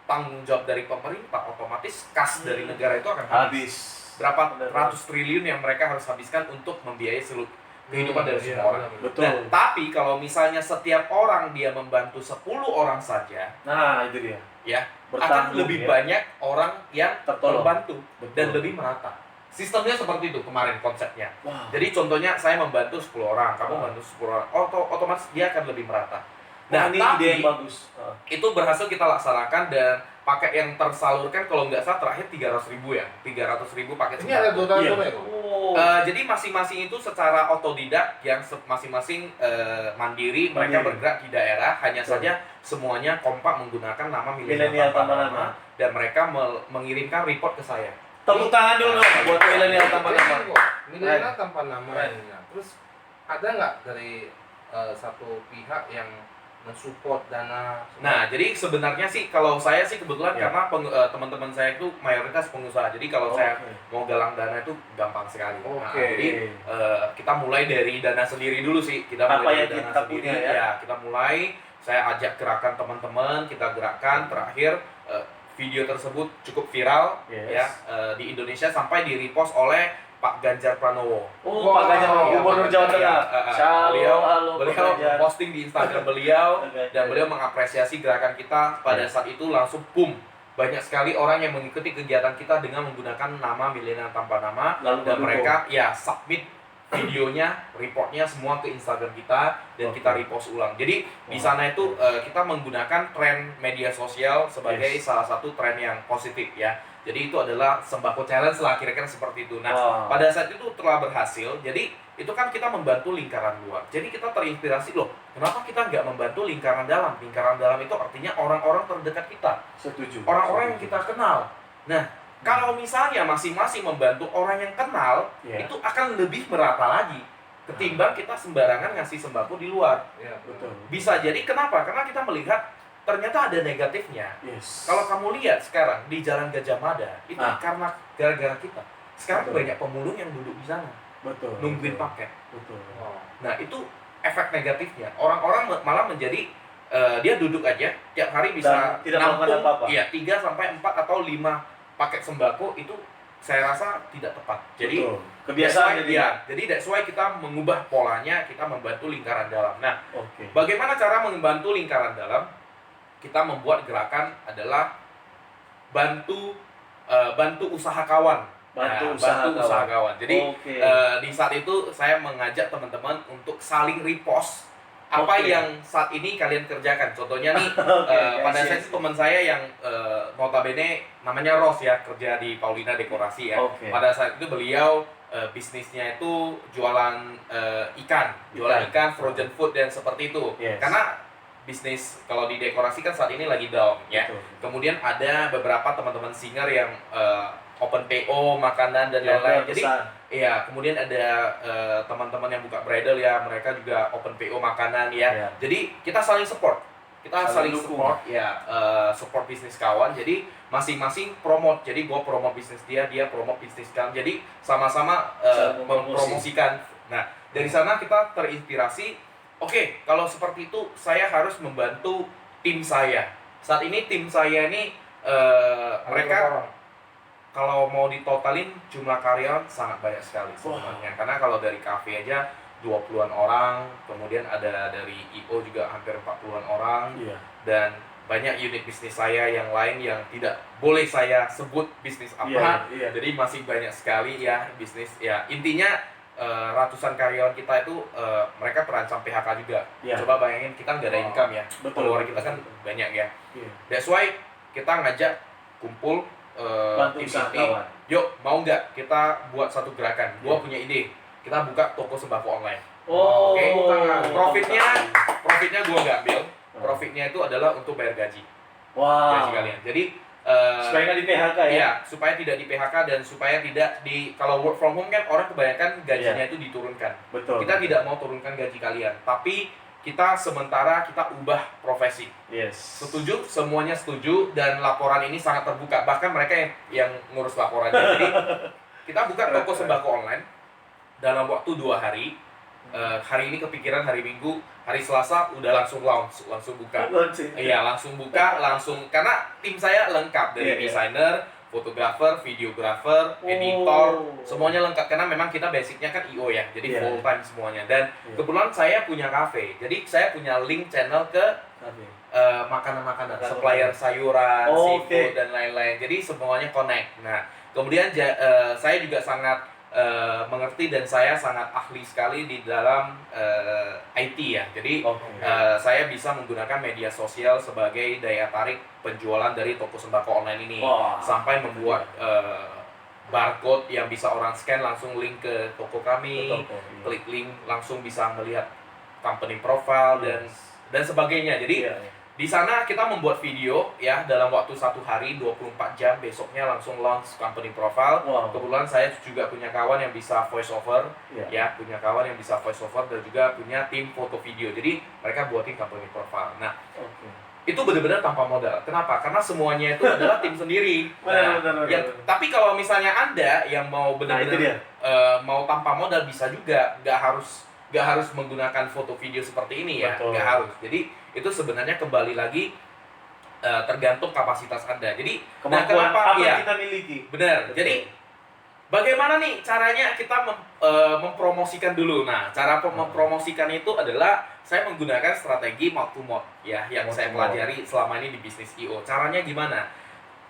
tanggung jawab dari pemerintah, otomatis kas dari negara itu akan habis. Habis. Berapa Benar. ratus triliun yang mereka harus habiskan untuk membiayai seluruh kehidupan dari Iya, semua orang. benar. Betul. Nah, tapi kalau misalnya setiap orang dia membantu 10 orang saja, Nah, itu dia. ya, akan Bertanggung lebih ya. banyak orang yang Tertolong. terbantu Betul. dan lebih merata. Sistemnya seperti itu kemarin konsepnya. Wah. Jadi contohnya saya membantu 10 orang, kamu Ah. membantu 10 orang, otomatis dia akan lebih merata. Nah, Nah, ini tapi ide yang bagus. itu berhasil kita laksanakan dan paket yang tersalurkan kalau nggak salah terakhir 300.000 ya, 300.000 paket Ini ada sembako. dota Iya. dota ya kok? Oh. Jadi masing-masing itu secara otodidak yang masing-masing mandiri, mereka Mandiri. bergerak di daerah, hanya Betul. saja semuanya kompak menggunakan nama Milenial Milenial Tanpa Tanpa Nama. Nama dan mereka mengirimkan report ke saya. Tepuk tangan dulu buat milenial tanpa Ini nama. kok, milenial tanpa nama. Keren. Nah, terus ada nggak dari satu pihak yang mensupport dana? Nah, jadi sebenarnya sih kalau saya sih kebetulan Ya. karena teman-teman saya itu mayoritas pengusaha. Jadi kalau saya mau galang dana itu gampang sekali. Nah, Oke. jadi kita mulai dari dana sendiri dulu sih. Kita Apa mulai yang dari dana kita sendiri. punya ya? Kita mulai. Saya ajak gerakan teman-teman, kita gerakkan. Terakhir video tersebut cukup viral Yes. ya di Indonesia sampai di repost oleh Pak Ganjar Pranowo. Oh, Pak Ganjar Pranowo, Iya, Gubernur Pak Jawa Ganjar. Tengah. Beliau Halo, Pak beliau Ganjar. posting di Instagram beliau Pak Ganjar. dan beliau mengapresiasi gerakan kita pada saat itu langsung boom. Banyak sekali orang yang mengikuti kegiatan kita dengan menggunakan nama milenial tanpa nama. Lalu Dan mendukung. mereka ya submit videonya, reportnya semua ke Instagram kita dan kita repost ulang. Jadi di sana itu kita menggunakan tren media sosial sebagai salah satu tren yang positif ya. Jadi itu adalah sembako challenge lah kira-kira seperti itu. Nah, pada saat itu telah berhasil. Jadi itu kan kita membantu lingkaran luar. Jadi kita terinspirasi loh. Kenapa kita nggak membantu lingkaran dalam? Lingkaran dalam itu artinya orang-orang terdekat kita. Setuju. Orang-orang yang kita kenal. Nah, kalau misalnya masing-masing membantu orang yang kenal, itu akan lebih merata lagi ketimbang kita sembarangan ngasih sembako di luar. Ya, Betul. Bisa jadi kenapa? Karena kita melihat ternyata ada negatifnya. Yes. Kalau kamu lihat sekarang di Jalan Gajah Mada, itu karena gara-gara kita. Sekarang Betul. banyak pemulung yang duduk di sana, Betul. nungguin paket. Betul. Nah, itu efek negatifnya. Orang-orang malah menjadi dia duduk aja tiap hari bisa Dan tidak melakukan apa-apa. Iya, 3 sampai 4 atau 5 paket sembako itu saya rasa tidak tepat. Jadi Betul. Kebiasaan that's why, ya, jadi that's why kita mengubah polanya, kita membantu lingkaran dalam. Nah, Oke. bagaimana cara membantu lingkaran dalam? Kita membuat gerakan adalah bantu usaha kawan. Bantu Bantu usaha kawan. Jadi Oke. di saat itu saya mengajak teman-teman untuk saling repost apa Oke. yang saat ini kalian kerjakan. Contohnya nih Oke, pada I see. saat itu teman saya yang notabene namanya Ros ya, kerja di Paulina Dekorasi ya. Oke. Pada saat itu beliau bisnisnya itu jualan ikan, frozen food dan seperti itu. Yes. Karena bisnis kalau di dekorasi kan saat ini lagi down ya. Betul. Kemudian ada beberapa teman-teman singer yang open PO makanan dan lain-lain. Jadi iya, kemudian ada teman-teman yang buka bridal ya, mereka juga open PO makanan ya. Iya. Jadi kita saling support. Kita saling dukung. support ya, support bisnis kawan. Jadi masing-masing promote. Jadi gua promote bisnis dia, dia promote bisnis kawan. Jadi sama-sama Saling mempromosikan. Nah, dari sana kita terinspirasi. Oke, kalau seperti itu saya harus membantu tim saya. Saat ini tim saya ini mereka kalau mau ditotalin jumlah karyawan sangat banyak sekali sebenarnya. Karena kalau dari kafe aja 20-an orang, kemudian ada dari IO juga hampir 40-an orang. Iya. Dan banyak unit bisnis saya yang lain yang tidak boleh saya sebut bisnis apa. Iya. Jadi masih banyak sekali ya bisnis ya. Intinya ratusan karyawan kita itu mereka terancam PHK juga. Iya. Coba bayangin kita nggak ada income ya. Betul. Follower kita kan banyak ya. Iya. That's why kita ngajak kumpul Bantu tim usaha ini. kawan. Yuk, mau nggak kita buat satu gerakan? Gua punya ide. Kita buka toko sembako online. Oh. Oke. Profitnya gua nggak ambil. Profitnya itu adalah untuk bayar gaji. Gaji Wow. kalian. Jadi Supaya nggak di PHK ya. iya, supaya tidak di PHK dan supaya tidak kalau work from home kan orang kebanyakan gajinya itu diturunkan. Betul. Kita tidak mau turunkan gaji kalian, tapi kita sementara kita ubah profesi. Yes. Setuju? Semuanya setuju dan laporan ini sangat terbuka. Bahkan mereka yang ngurus laporannya. Jadi kita buka toko sembako online dalam waktu 2 hari. Hari ini kepikiran hari Minggu, hari Selasa udah langsung launch, langsung buka. Iya, langsung buka, langsung karena tim saya lengkap dari Iya, iya. desainer, fotografer, videografer, editor, semuanya lengkap karena memang kita basicnya kan IO ya, jadi Iya. full time semuanya. Dan Iya. kebetulan saya punya cafe, jadi saya punya link channel ke makanan-makanan, Makanan. supplier sayuran, Oh, seafood oke. dan lain-lain. Jadi semuanya connect. Nah, kemudian saya juga sangat mengerti dan saya sangat ahli sekali di dalam IT ya. Jadi saya bisa menggunakan media sosial sebagai daya tarik penjualan dari toko sembako online ini. Wah. Sampai membuat barcode yang bisa orang scan langsung link ke toko kami, klik link langsung bisa melihat company profile dan sebagainya. Jadi di sana kita membuat video ya dalam waktu 1 hari 24 jam, besoknya langsung launch company profile. Wow. Kebetulan saya juga punya kawan yang bisa voice over, Iya. ya punya kawan yang bisa voice over dan juga punya tim foto video. Jadi mereka buatin company profile. Nah, itu benar-benar tanpa modal. Kenapa? Karena semuanya itu adalah tim sendiri. Benar. Tapi kalau misalnya Anda yang mau itu benar-benar dia. mau tanpa modal bisa juga, nggak harus menggunakan foto video seperti ini ya, Betul. nggak harus. Jadi itu sebenarnya kembali lagi tergantung kapasitas Anda. Jadi Kemampuan apa ya, yang kita miliki. benar. Betul. Jadi bagaimana nih caranya kita mempromosikan dulu? Nah, cara mempromosikan itu adalah saya menggunakan strategi mouth to mouth ya, yang saya pelajari selama ini di bisnis IO. Caranya gimana?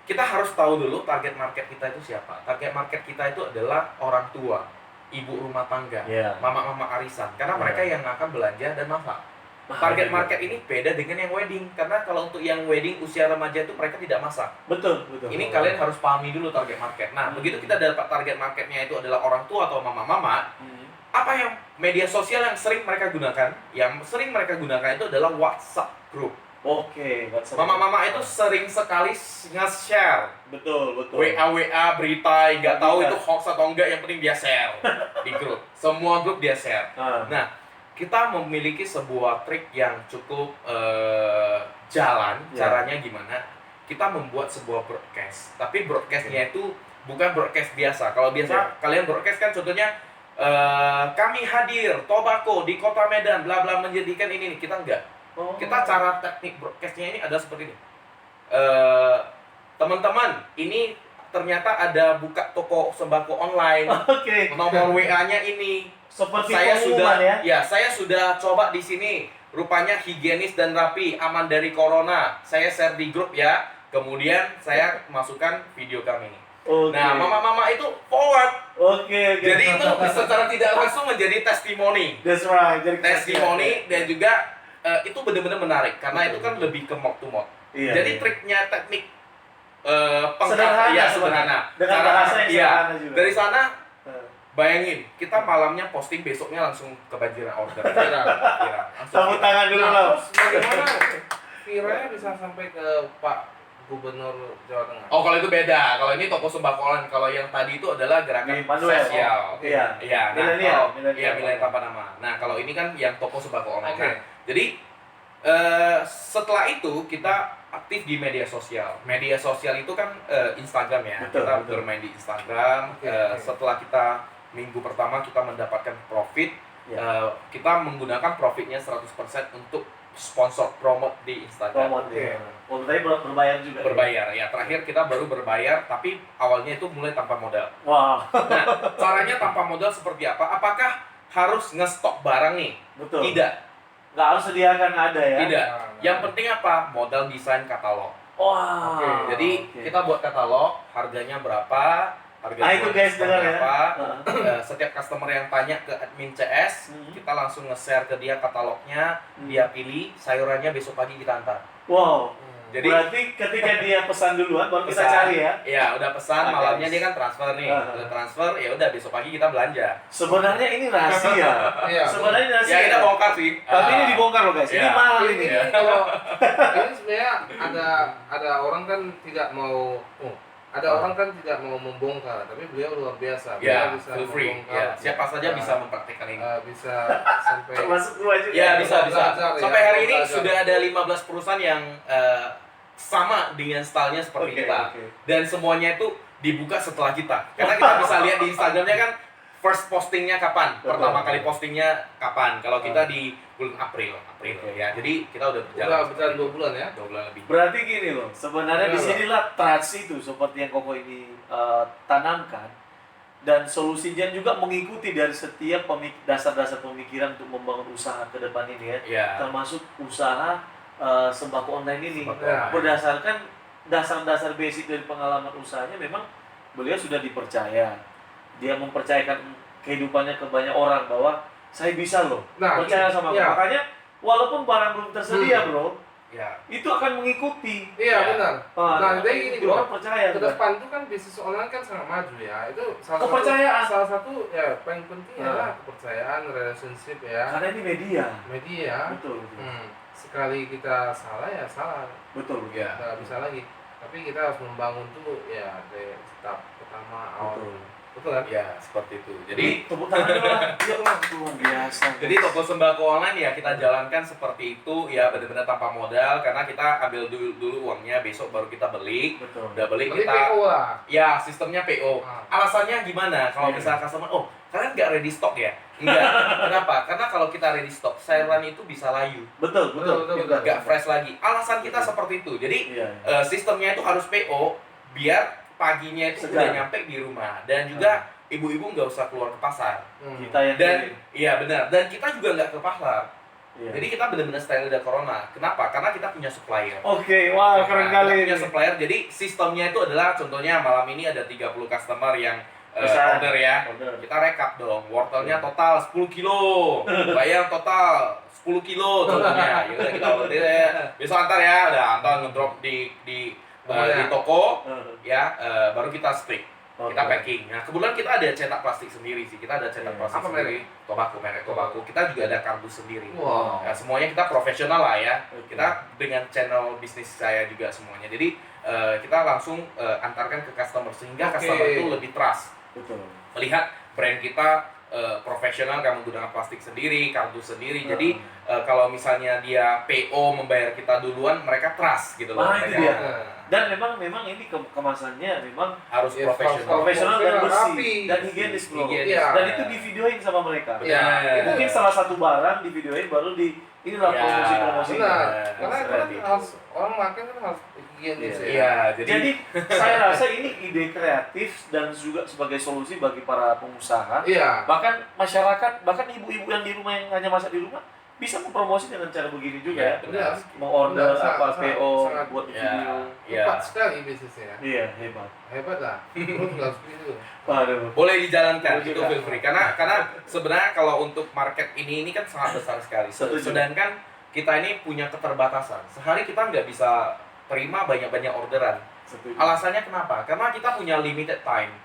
Kita harus tahu dulu target market kita itu siapa. Target market kita itu adalah orang tua, ibu rumah tangga, mama-mama arisan. Karena mereka yang akan belanja dan masak. Target market ini beda dengan yang wedding, karena kalau untuk yang wedding usia remaja itu mereka tidak masak. Betul. Ini kalian harus pahami dulu target market. Nah, begitu kita dapat target marketnya itu adalah orang tua atau mama-mama, apa yang media sosial yang sering mereka gunakan? Yang sering mereka gunakan itu adalah WhatsApp group. Oke, WhatsApp. Mama-mama itu sering sekali nge-share. Betul. WA berita, nggak tahu itu hoax atau enggak, yang penting dia share di grup. Semua grup dia share. Nah, kita memiliki sebuah trik yang cukup jalan. Caranya gimana? Kita membuat sebuah broadcast, tapi broadcastnya itu bukan broadcast biasa. Kalau biasa kalian broadcast kan contohnya kami hadir Tobacco di Kota Medan bla bla menjadikan ini. Kita enggak. Kita cara teknik broadcastnya ini ada seperti ini. Teman-teman, ini ternyata ada buka toko sembako online. Nomor WA-nya ini. Seperti saya sudah coba di sini. Rupanya higienis dan rapi, aman dari corona. Saya share di grup ya. Kemudian saya masukkan video kami. Nah, mama-mama itu forward. Jadi itu secara tidak langsung menjadi testimoni. That's right. Jadi testimoni dan juga itu benar-benar menarik karena itu kan lebih ke mouth to mouth. Jadi triknya teknik sederhana. Dengan bahasa yang sederhana juga. Dari sana bayangin, kita malamnya posting, besoknya langsung kebanjiran order. Tepuk tangan dulu lah. Terus bagaimana viralnya bisa sampai ke Pak Gubernur Jawa Tengah? Oh, kalau itu beda. Kalau ini toko sembako online. Kalau yang tadi itu adalah gerakan sosial. Milenial tanpa nama. Nah, kalau ini kan yang toko sembako online. Nah, jadi setelah itu kita aktif di media sosial. Media sosial itu kan Instagram ya. Kita bermain di Instagram. Setelah kita minggu pertama kita mendapatkan profit, kita menggunakan profitnya 100% untuk sponsor promote di Instagram. Tadi berbayar juga. Berbayar ya. Terakhir kita baru berbayar, tapi awalnya itu mulai tanpa modal. Wah. Nah, caranya tanpa modal seperti apa? Apakah harus ngestok barang nih? Betul. Tidak. Nggak harus sediakan ada ya. Tidak. Yang penting apa? Modal desain katalog. Wah. Jadi kita buat katalog, harganya berapa? Itu guys dengar ya. Setiap customer yang tanya ke admin CS, kita langsung nge-share ke dia katalognya, dia pilih, sayurannya besok pagi kita antar. Wow. Jadi berarti ketika dia pesan duluan baru kita cari ya. Iya, udah pesan, malamnya dia kan transfer nih. Udah transfer, ya udah besok pagi kita belanja. Sebenarnya ini rahasia. Sebenarnya ini rahasia. Ya kita bongkar sih. Tapi ini dibongkar loh guys. Ini mahal ini. Kalau ini sebenarnya ada orang kan tidak mau orang kan tidak mau membongkar, tapi beliau luar biasa. Beliau bisa free. membongkar. Siapa saja bisa mempraktikkan ini. Bisa sampai termasuk gua juga. Ya, bisa. Sampai hari ini belajar. sudah ada 15 perusahaan yang sama dengan stylenya seperti kita. Dan semuanya itu dibuka setelah kita. Karena kita bisa lihat di Instagramnya kan first postingnya kapan, pertama kali postingnya kapan. Kalau kita di bulan April ya. Jadi kita udah berjalan 2 bulan ya. 2 bulan lebih. Berarti gini loh, sebenarnya disinilah trust itu seperti yang Koko ini tanamkan, dan solusinya juga mengikuti dari setiap dasar-dasar pemikiran untuk membangun usaha ke depan ini ya. Termasuk usaha sembako online ini. Berdasarkan dasar-dasar basic dari pengalaman usahanya, memang beliau sudah dipercaya. Dia mempercayakan kehidupannya ke banyak orang bahwa saya bisa loh, percaya sama aku. Makanya walaupun barang belum tersedia bro, itu akan mengikuti. Benar. Nah, jadi gini bro, orang percaya. Ke depan itu kan bisnis online kan sangat maju ya. Itu kepercayaan. Salah satu ya paling penting adalah kepercayaan, relationship ya. Karena ini media. Betul. Sekali kita salah ya salah. Betul. Nggak bisa lagi. Tapi kita harus membangun tuh ya dari tahap pertama awal. Betul kan? Ya, seperti itu. Jadi tepuk tangan dulu lah. Luar biasa. Jadi toko sembako online ya kita jalankan seperti itu ya, benar-benar tanpa modal, karena kita ambil dulu uangnya, besok baru kita beli. Betul. Udah beli kita PO lah. Ya, sistemnya PO. Alasannya gimana? Kalau misalnya customer, kalian nggak ready stock ya? Enggak. Kenapa? Karena kalau kita ready stock, sayuran itu bisa layu. Betul. Nggak fresh lagi. Alasan kita seperti itu. Jadi sistemnya itu harus PO biar paginya itu Segar. udah nyampe di rumah, dan juga ibu-ibu nggak usah keluar ke pasar. Kita yang Dan kirim. iya benar, dan kita juga nggak ke pasar. Iya. Jadi kita benar-benar steril dari corona. Kenapa? Karena kita punya supplier. Oke, wah keren Nah, kali. kita punya supplier. Jadi sistemnya itu adalah, contohnya malam ini ada 30 customer yang Pesan. order ya. Order. Kita rekap dong, wortelnya total 10 kilo, bayar total 10 kilo contohnya. Ya udah kita order ya. Besok antar ya, udah antar ngedrop di toko ya, baru kita split. Kita packing. Nah, kebetulan kita ada cetak plastik sendiri sih. Kita ada cetak plastik Apa sendiri. Tobacco, merek Tobacco. Kita juga ada kardus sendiri. Wow. Nah, semuanya kita profesional lah ya. Oke. Kita dengan channel bisnis saya juga semuanya. Jadi kita langsung antarkan ke customer sehingga Oke. customer itu lebih trust. Betul. Melihat brand kita profesional, kami menggunakan plastik sendiri, kardus sendiri. Jadi kalau misalnya dia PO membayar kita duluan, mereka trust gitu loh. Nah, itu Mereka, dia. Dan memang ini kemasannya memang harus Ya, profesional. profesional dan bersih rapi. dan higienis bro. Higienis. Iya. Dan itu divideoin sama mereka. Benar. Mungkin salah satu barang divideoin baru inilah Ya. promosi-promosi. Benar. Iya. Karena itu kan harus orang makan kan harus higienis ya. Iya, Jadi saya rasa ini ide kreatif dan juga sebagai solusi bagi para pengusaha, Iya. bahkan masyarakat, bahkan ibu-ibu yang di rumah yang hanya masak di rumah bisa mempromosi dengan cara begini juga Iya, ya. benar. Mau order Benar, apa sangat, PO sangat. buat Ya. video. Iya. Cepat sekali bisnisnya. Iya, hebat. Hebat lah. Lu tinggal segitu. Waduh. Boleh dijalankan, Boleh itu juga. feel free. Karena sebenarnya kalau untuk market ini kan sangat besar sekali. Setuju. Sedangkan kita ini punya keterbatasan. Sehari kita nggak bisa terima banyak-banyak orderan. Setuju. Alasannya kenapa? Karena kita punya limited time.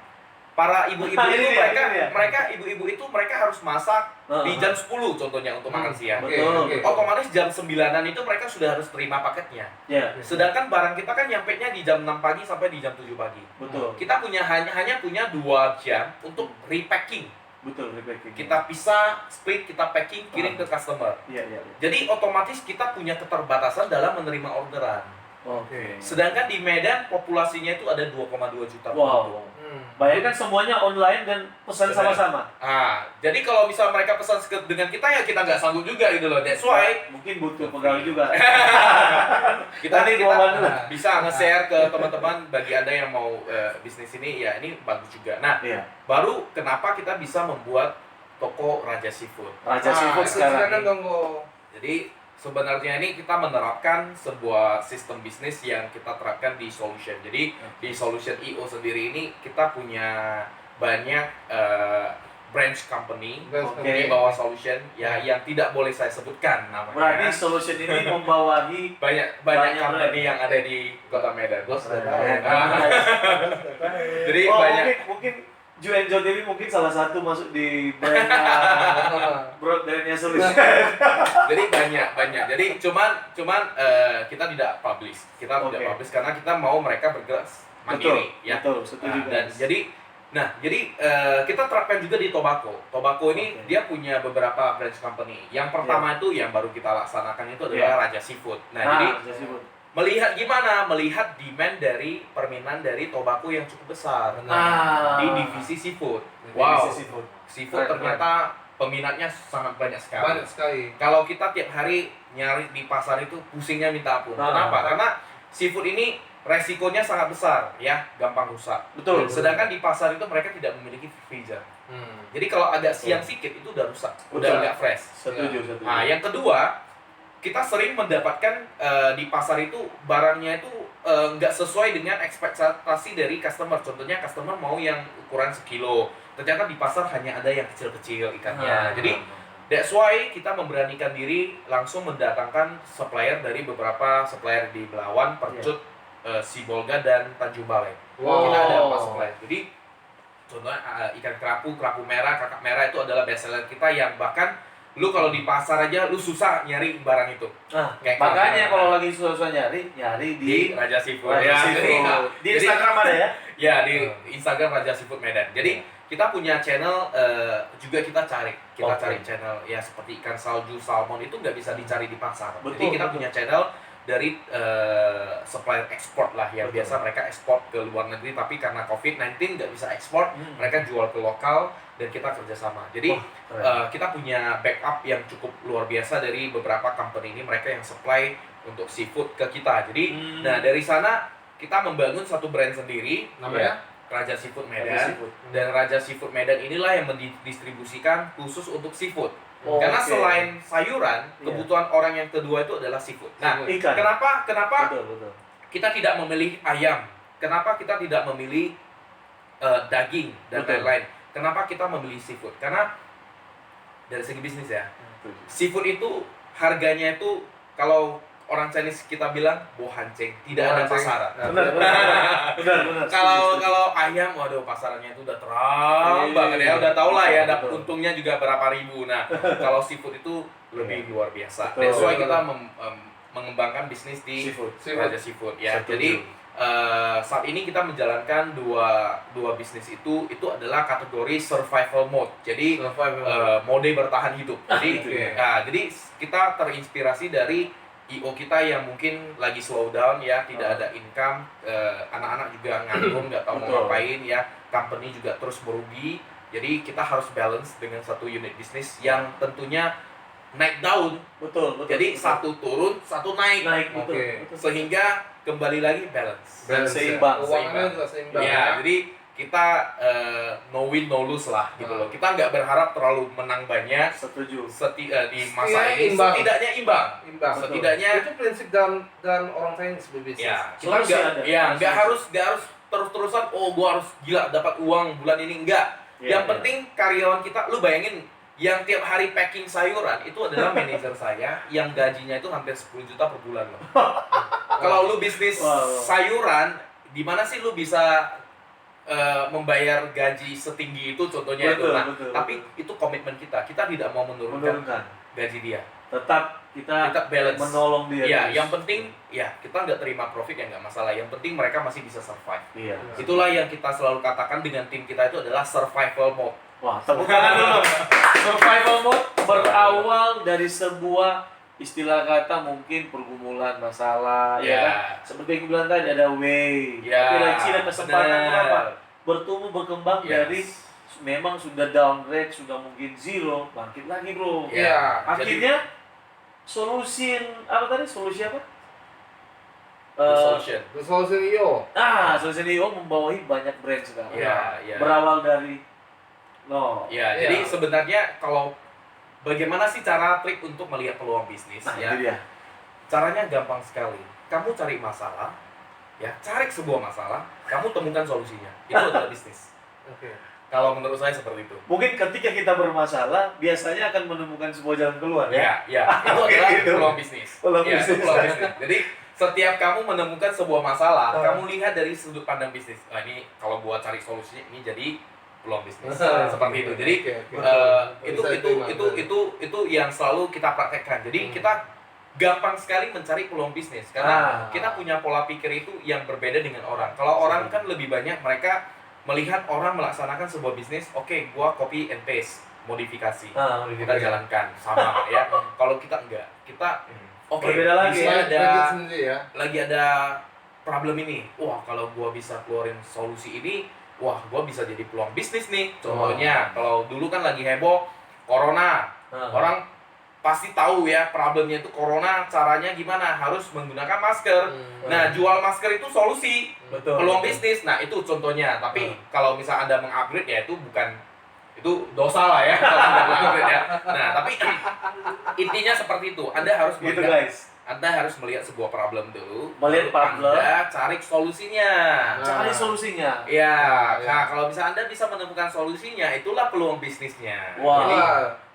Para ibu-ibu Nah, itu ini dia, ini dia. mereka ibu-ibu itu mereka harus masak di jam 10 contohnya untuk makan siang. Betul. Oke. Otomatis jam 9-an itu mereka sudah harus terima paketnya. Ya, Sedangkan barang kita kan nyampenya di jam 6 pagi sampai di jam 7 pagi. betul. Kita punya hanya punya 2 jam untuk repacking. Betul, repacking. Kita pisah, split, kita packing, kirim ke customer. Iya, iya. Jadi otomatis kita punya keterbatasan dalam menerima orderan. Oke. Sedangkan di Medan populasinya itu ada 2,2 juta penduduk. Wow. Bayangkan semuanya online dan pesan Benar. sama-sama. Ah, jadi kalau misal mereka pesan dengan kita ya kita nggak sanggup juga gitu loh. That's why Mungkin butuh pegawai juga. kita bisa nge-share ke teman-teman bagi Anda yang mau bisnis ini, ya ini bagus juga. Nah, Iya. baru kenapa kita bisa membuat toko Raja Seafood. Raja Seafood sekarang. Silakan dong, Go. Jadi sebenarnya ini kita menerapkan sebuah sistem bisnis yang kita terapkan di Solution. Jadi di Solution IO sendiri ini kita punya banyak branch company Branch di Oke. bawah Solution ya yang tidak boleh saya sebutkan Berarti namanya. solution ini membawahi Banyak banyak company brand. yang ada di Kota Medan. Keren. Jadi Oh, banyak mungkin Ju and Jo TV mungkin salah satu masuk di brand brandnya solution. jadi banyak. Jadi cuman kita tidak publish. Kita Oke. tidak publish karena kita mau mereka bergerak mandiri ya. Betul, setuju Dan guys. jadi kita terapkan juga di Tobacco. Tobacco ini Oke. dia punya beberapa branch company. Yang pertama itu yang baru kita laksanakan itu adalah Raja Seafood. Nah, jadi Raja Seafood. melihat gimana? Melihat demand dari permintaan dari Tobacco yang cukup besar di divisi seafood. Wow, Divisi seafood. seafood Keren, ternyata peminatnya sangat banyak sekali. Banyak sekali. Kalau kita tiap hari nyari di pasar itu pusingnya minta ampun. Nah, Kenapa? Karena seafood ini resikonya sangat besar ya, gampang rusak. Betul. Sedangkan di pasar itu mereka tidak memiliki freezer. Jadi kalau agak siang sedikit itu udah rusak, udah Betul. nggak fresh. Setuju. Nah, yang kedua, kita sering mendapatkan di pasar itu barangnya itu nggak sesuai dengan ekspektasi dari customer. Contohnya customer mau yang ukuran sekilo, ternyata di pasar hanya ada yang kecil-kecil ikannya. Jadi that's why kita memberanikan diri langsung mendatangkan supplier dari beberapa supplier di Belawan, Percut, Sibolga dan Tanjung Balai. Wow. Kita ada 4 supplier. Jadi contohnya ikan kerapu merah, kakap merah itu adalah best seller kita yang bahkan lu kalau di pasar aja lu susah nyari barang itu. Nah, Kayak makanya kakap kalau merah. lagi susah-susah nyari di di Raja Seafood. Raja Ya, Seafood. Di jadi- Instagram ada ya? Ya, di Instagram Raja Seafood Medan. Jadi kita punya channel juga kita cari Oke. cari channel ya seperti ikan salju, salmon itu nggak bisa dicari di pasar. Betul, Jadi kita betul. punya channel dari supplier ekspor lah yang Betul. biasa mereka ekspor ke luar negeri, tapi karena COVID-19 nggak bisa ekspor, Hmm. mereka jual ke lokal dan kita kerjasama. Jadi Keren. kita punya backup yang cukup luar biasa dari beberapa company ini, mereka yang supply untuk seafood ke kita. Jadi Hmm. nah dari sana kita membangun satu brand sendiri Namanya? Raja Seafood Medan. Raja Seafood. Dan Raja Seafood Medan inilah yang mendistribusikan khusus untuk seafood. Oh, Karena oke. selain sayuran, Iya. kebutuhan orang yang kedua itu adalah seafood. Nah, Ikan. kenapa Betul. kita tidak memilih ayam? Kenapa kita tidak memilih daging dan Betul. lain-lain? Kenapa kita memilih seafood? Karena dari segi bisnis ya, seafood itu harganya itu kalau orang Chinese kita bilang bohanceng, tidak ada Bohanceng. pasaran. Benar. Kalau ayam, waduh pasarannya itu udah terang banget ya, udah tau lah ya, ada Betul. untungnya juga berapa ribu. Nah, kalau seafood itu lebih luar biasa. Betul. That's why kita mengembangkan bisnis di Seafood. Raja Seafood ya. Setuju. Jadi saat ini kita menjalankan dua bisnis itu adalah kategori survival mode. Jadi mode bertahan hidup. Jadi Oke. jadi kita terinspirasi dari IO kita yang mungkin lagi slow down ya, tidak ada income, anak-anak juga nganggur, nggak tahu mau Betul. ngapain ya, company juga terus merugi. Jadi kita harus balance dengan satu unit bisnis yang tentunya naik daun. Betul. Jadi satu turun, satu naik. betul. Oke. Betul. Sehingga kembali lagi balance. Seimbang. Keuangannya juga seimbang. Ya, jadi kita no win no lose lah gitu loh. Kita nggak berharap terlalu menang banyak Setuju. di masa ini. Imbang. Setidaknya imbang. Imbang. Setidaknya Itu prinsip dan orang Chinese berbisnis. ya, kita Solusi nggak ada. ya nggak Solusi. harus terus-terusan gua harus gila dapat uang bulan ini enggak. Iya, Yang penting karyawan kita, lu bayangin yang tiap hari packing sayuran itu adalah manajer saya yang gajinya itu hampir 10 juta per bulan loh. Kalau lu bisnis Wow. sayuran, di mana sih lu bisa membayar gaji setinggi itu contohnya itu. Betul, Nah, betul, tapi itu komitmen kita. Kita tidak mau menurunkan gaji dia. Tetap kita Balance. menolong dia. Iya, terus. yang penting ya kita nggak terima profit ya nggak masalah. Yang penting mereka masih bisa survive. Iya. Itulah yang kita selalu katakan dengan tim kita itu adalah survival mode. Wah, tepuk tangan dulu. Survival mode berawal dari sebuah istilah kata mungkin pergumulan masalah, ya kan? Seperti yang gue bilang tadi ada way, Ya, tapi ada ciri kesempatan benar. berapa? Bertumbuh berkembang Yes. dari memang sudah downgrade, sudah mungkin zero, bangkit lagi bro. Iya. Akhirnya solusi apa? Solution. The Solution IO. Solusi IO membawahi banyak brand sekarang. Iya. Berawal dari Ya, Iya. jadi sebenarnya kalau bagaimana sih cara trik untuk melihat peluang bisnis Nah, ya? itu dia. Caranya gampang sekali. Kamu cari masalah, ya, cari sebuah masalah, kamu temukan solusinya. Itu adalah bisnis. Oke. Kalau menurut saya seperti itu. Mungkin ketika kita bermasalah, biasanya akan menemukan sebuah jalan keluar ya. Ya, itu Oke, adalah gitu. peluang bisnis. Peluang Ya, itu bisnis. peluang bisnis. Jadi setiap kamu menemukan sebuah masalah, Oh. kamu lihat dari sudut pandang bisnis. Nah, ini kalau buat cari solusinya ini jadi peluang bisnis. Ah, Seperti itu. Jadi Oke, oke. itu Bisa terima. itu yang selalu kita praktekkan. Jadi kita gampang sekali mencari peluang bisnis karena kita punya pola pikir itu yang berbeda dengan orang. Kalau orang kan lebih banyak mereka melihat orang melaksanakan sebuah bisnis, oke, gua copy and paste, modifikasi. Kita jalankan sama ya. Kalau kita enggak, kita oke, Berbeda lagi bisa ya, ada sendiri ya. lagi ada problem ini. Wah, kalau gua bisa keluarin solusi ini, wah, gua bisa jadi peluang bisnis nih. Contohnya, kalau dulu kan lagi heboh corona. Orang pasti tahu ya problemnya itu corona, caranya gimana? Harus menggunakan masker. Nah, jual masker itu solusi, Betul. peluang bisnis. Nah, itu contohnya. Tapi kalau misal Anda mengupgrade ya itu bukan, itu dosa lah ya kalau Anda mengupgrade ya. Nah, tapi intinya seperti itu. Anda harus Gitu melihat, guys. Anda harus melihat sebuah problem dulu. Melihat baru problem. Anda cari solusinya. Cari solusinya. Ya, Ya. nah kalau bisa Anda bisa menemukan solusinya, itulah peluang bisnisnya. Wah. Jadi,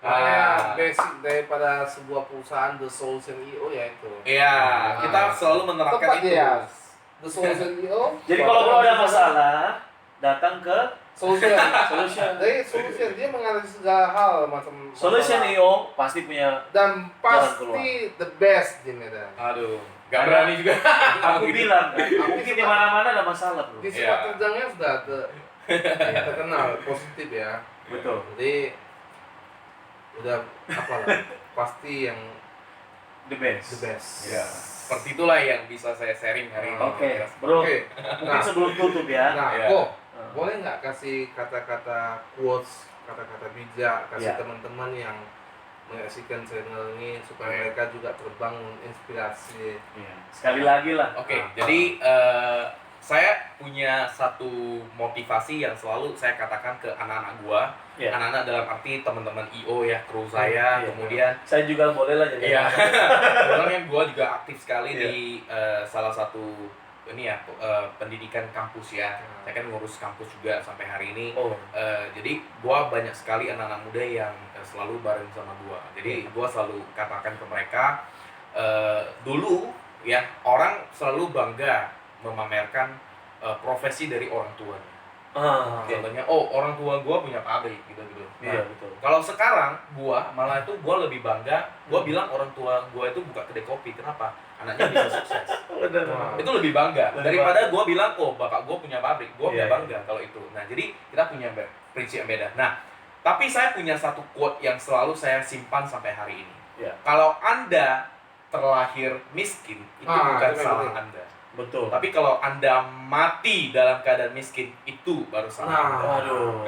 Makanya basic daripada sebuah perusahaan The Solution IO ya itu. iya, kita selalu menerapkan Tepat itu. ya. The Solution IO. Jadi kalau ada masalah, datang ke Solution. Solution. Dari solution dia menganalisis segala hal macam Solution masalah. IO pasti punya. Dan keluar. pasti the best di Medan. Aduh, gak berani juga. Aku bilang, mungkin di mana-mana ada masalah bro. Di Iya. sifat kerjanya sudah terkenal positif ya. Betul. Jadi udah apa lah pasti yang The best. the best. Ya, seperti itulah yang bisa saya sharing hari ini. Oke, Ya. bro. Oke. Mungkin Nah, sebelum tutup ya. Ya. kok boleh nggak kasih kata-kata quotes, kata-kata bijak, kasih Ya. teman-teman yang menyaksikan channel ini supaya mereka juga terbangun inspirasi. Iya. Sekali lagi lah. Oke, jadi saya punya satu motivasi yang selalu saya katakan ke anak-anak gua. Iya. Anak-anak dalam arti teman-teman IO ya, kru saya, Iya. kemudian Saya juga boleh lah jadi. iya. Kebetulan gua juga aktif sekali Iya. di salah satu ini ya pendidikan kampus ya. Saya kan ngurus kampus juga sampai hari ini. Oh. Jadi gua banyak sekali anak-anak muda yang selalu bareng sama gua. Jadi gua selalu katakan ke mereka dulu ya orang selalu bangga memamerkan profesi dari orang tuanya. Oke. Contohnya, oh orang tua gua punya pabrik gitu-gitu. Iya, betul. Kalau sekarang gua malah itu gua lebih bangga, gua bilang orang tua gua itu buka kedai kopi. Kenapa? Anaknya bisa sukses. Benar. Wah. Itu lebih bangga Lebih daripada gua bilang, oh bapak gua punya pabrik. Gua Iya, punya bangga kalau itu. Nah, jadi kita punya prinsip yang beda. Nah, tapi saya punya satu quote yang selalu saya simpan sampai hari ini. Iya. Kalau Anda terlahir miskin, itu bukan itu salah betul. Anda. Betul. Tapi kalau Anda mati dalam keadaan miskin, itu baru salah Anda. Waduh.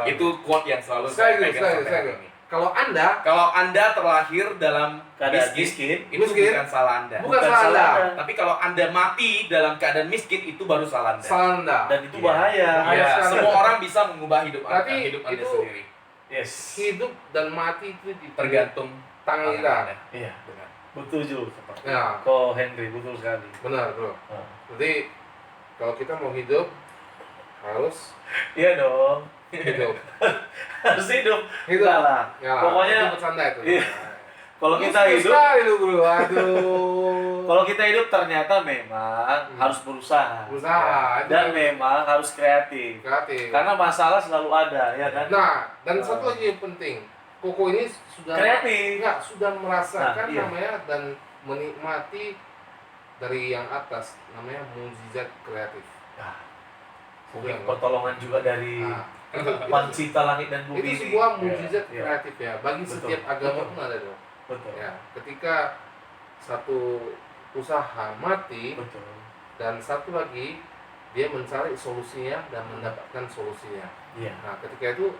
Itu quote yang selalu saya pegang sampai hari ini. Kalau Anda Kalau Anda terlahir dalam Keadaan miskin, miskin, itu miskin. bukan salah Anda. bukan salah Anda, Tapi kalau Anda mati dalam keadaan miskin, itu baru salah Anda. salah Anda. Dan itu Iya. bahaya. Bahaya Ya, sekali. semua orang bisa mengubah hidup Anda, Berarti hidup Anda itu sendiri. Yes. Hidup dan mati itu di Tergantung tangan tangan kita. Anda. Iya. Benar. Betul juga. Ya, Ko Henry betul sekali. benar bro. Nah. Jadi kalau kita mau hidup harus Iya dong. hidup. Harus hidup. Hidup. Enggak lah. Ya, Pokoknya itu bercanda itu. iya. Kalau kita Serius hidup, sekali lu bro. Aduh. kalau kita hidup ternyata memang harus berusaha. Berusaha. Dan memang harus kreatif. kreatif. Karena masalah selalu ada, ya kan? Nah, dan satu lagi yang penting, Koko ini sudah Kreatif. sudah merasakan Nah, iya. namanya dan menikmati dari yang atas namanya mukjizat kreatif. Nah, mungkin pertolongan juga dari Nah, Pencipta langit dan bumi itu ini. sebuah mukjizat Iya. kreatif ya. Bagi Betul. setiap agama Betul. pun ada dong. Betul. Ya, ketika satu usaha mati Betul. dan satu lagi dia mencari solusinya dan mendapatkan solusinya. Iya. Nah, ketika itu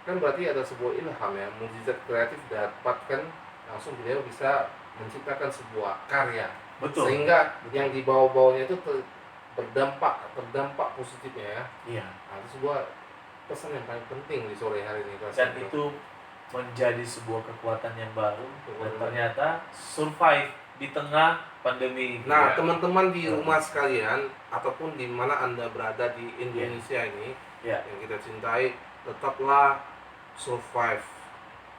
kan berarti ada sebuah ilham ya, mukjizat kreatif dapatkan langsung beliau bisa menciptakan sebuah karya. Betul. Sehingga yang di bawah-bawahnya itu terdampak positifnya ya. Iya. Nah, itu sebuah pesan yang paling penting di sore hari ini. Dan itu menjadi sebuah kekuatan yang baru dan ternyata survive di tengah pandemi. Nah, Ya. teman-teman di rumah sekalian ataupun di mana Anda berada di Indonesia ini Ya. yang kita cintai, tetaplah survive.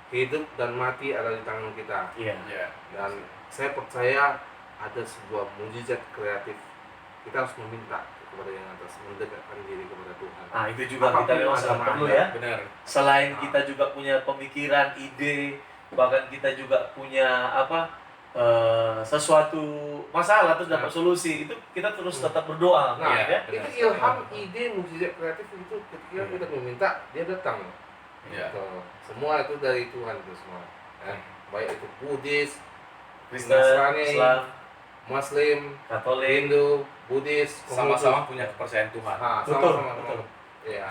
Hidup dan mati ada di tangan kita. Iya. Ya. Dan saya percaya ada sebuah mukjizat kreatif. Kita harus meminta kepada yang atas, mendekatkan diri kepada Tuhan. Nah, itu juga Apapun kita memang sangat agama perlu Anda. ya. Benar. Selain Nah. kita juga punya pemikiran, ide, bahkan kita juga punya sesuatu masalah terus dapat solusi, itu kita terus tetap berdoa. Nah, ya. benar. itu ilham, ide, mukjizat kreatif itu ketika kita meminta, dia datang. Ya. Tuh, semua itu dari Tuhan itu semua. Ya. Baik itu Buddhis, Kristen, Nasrani, Islam, Muslim, Katolik, Hindu, Buddhis, Sama-sama punya kepercayaan Tuhan. Nah, Betul, sama-sama. betul. Ya.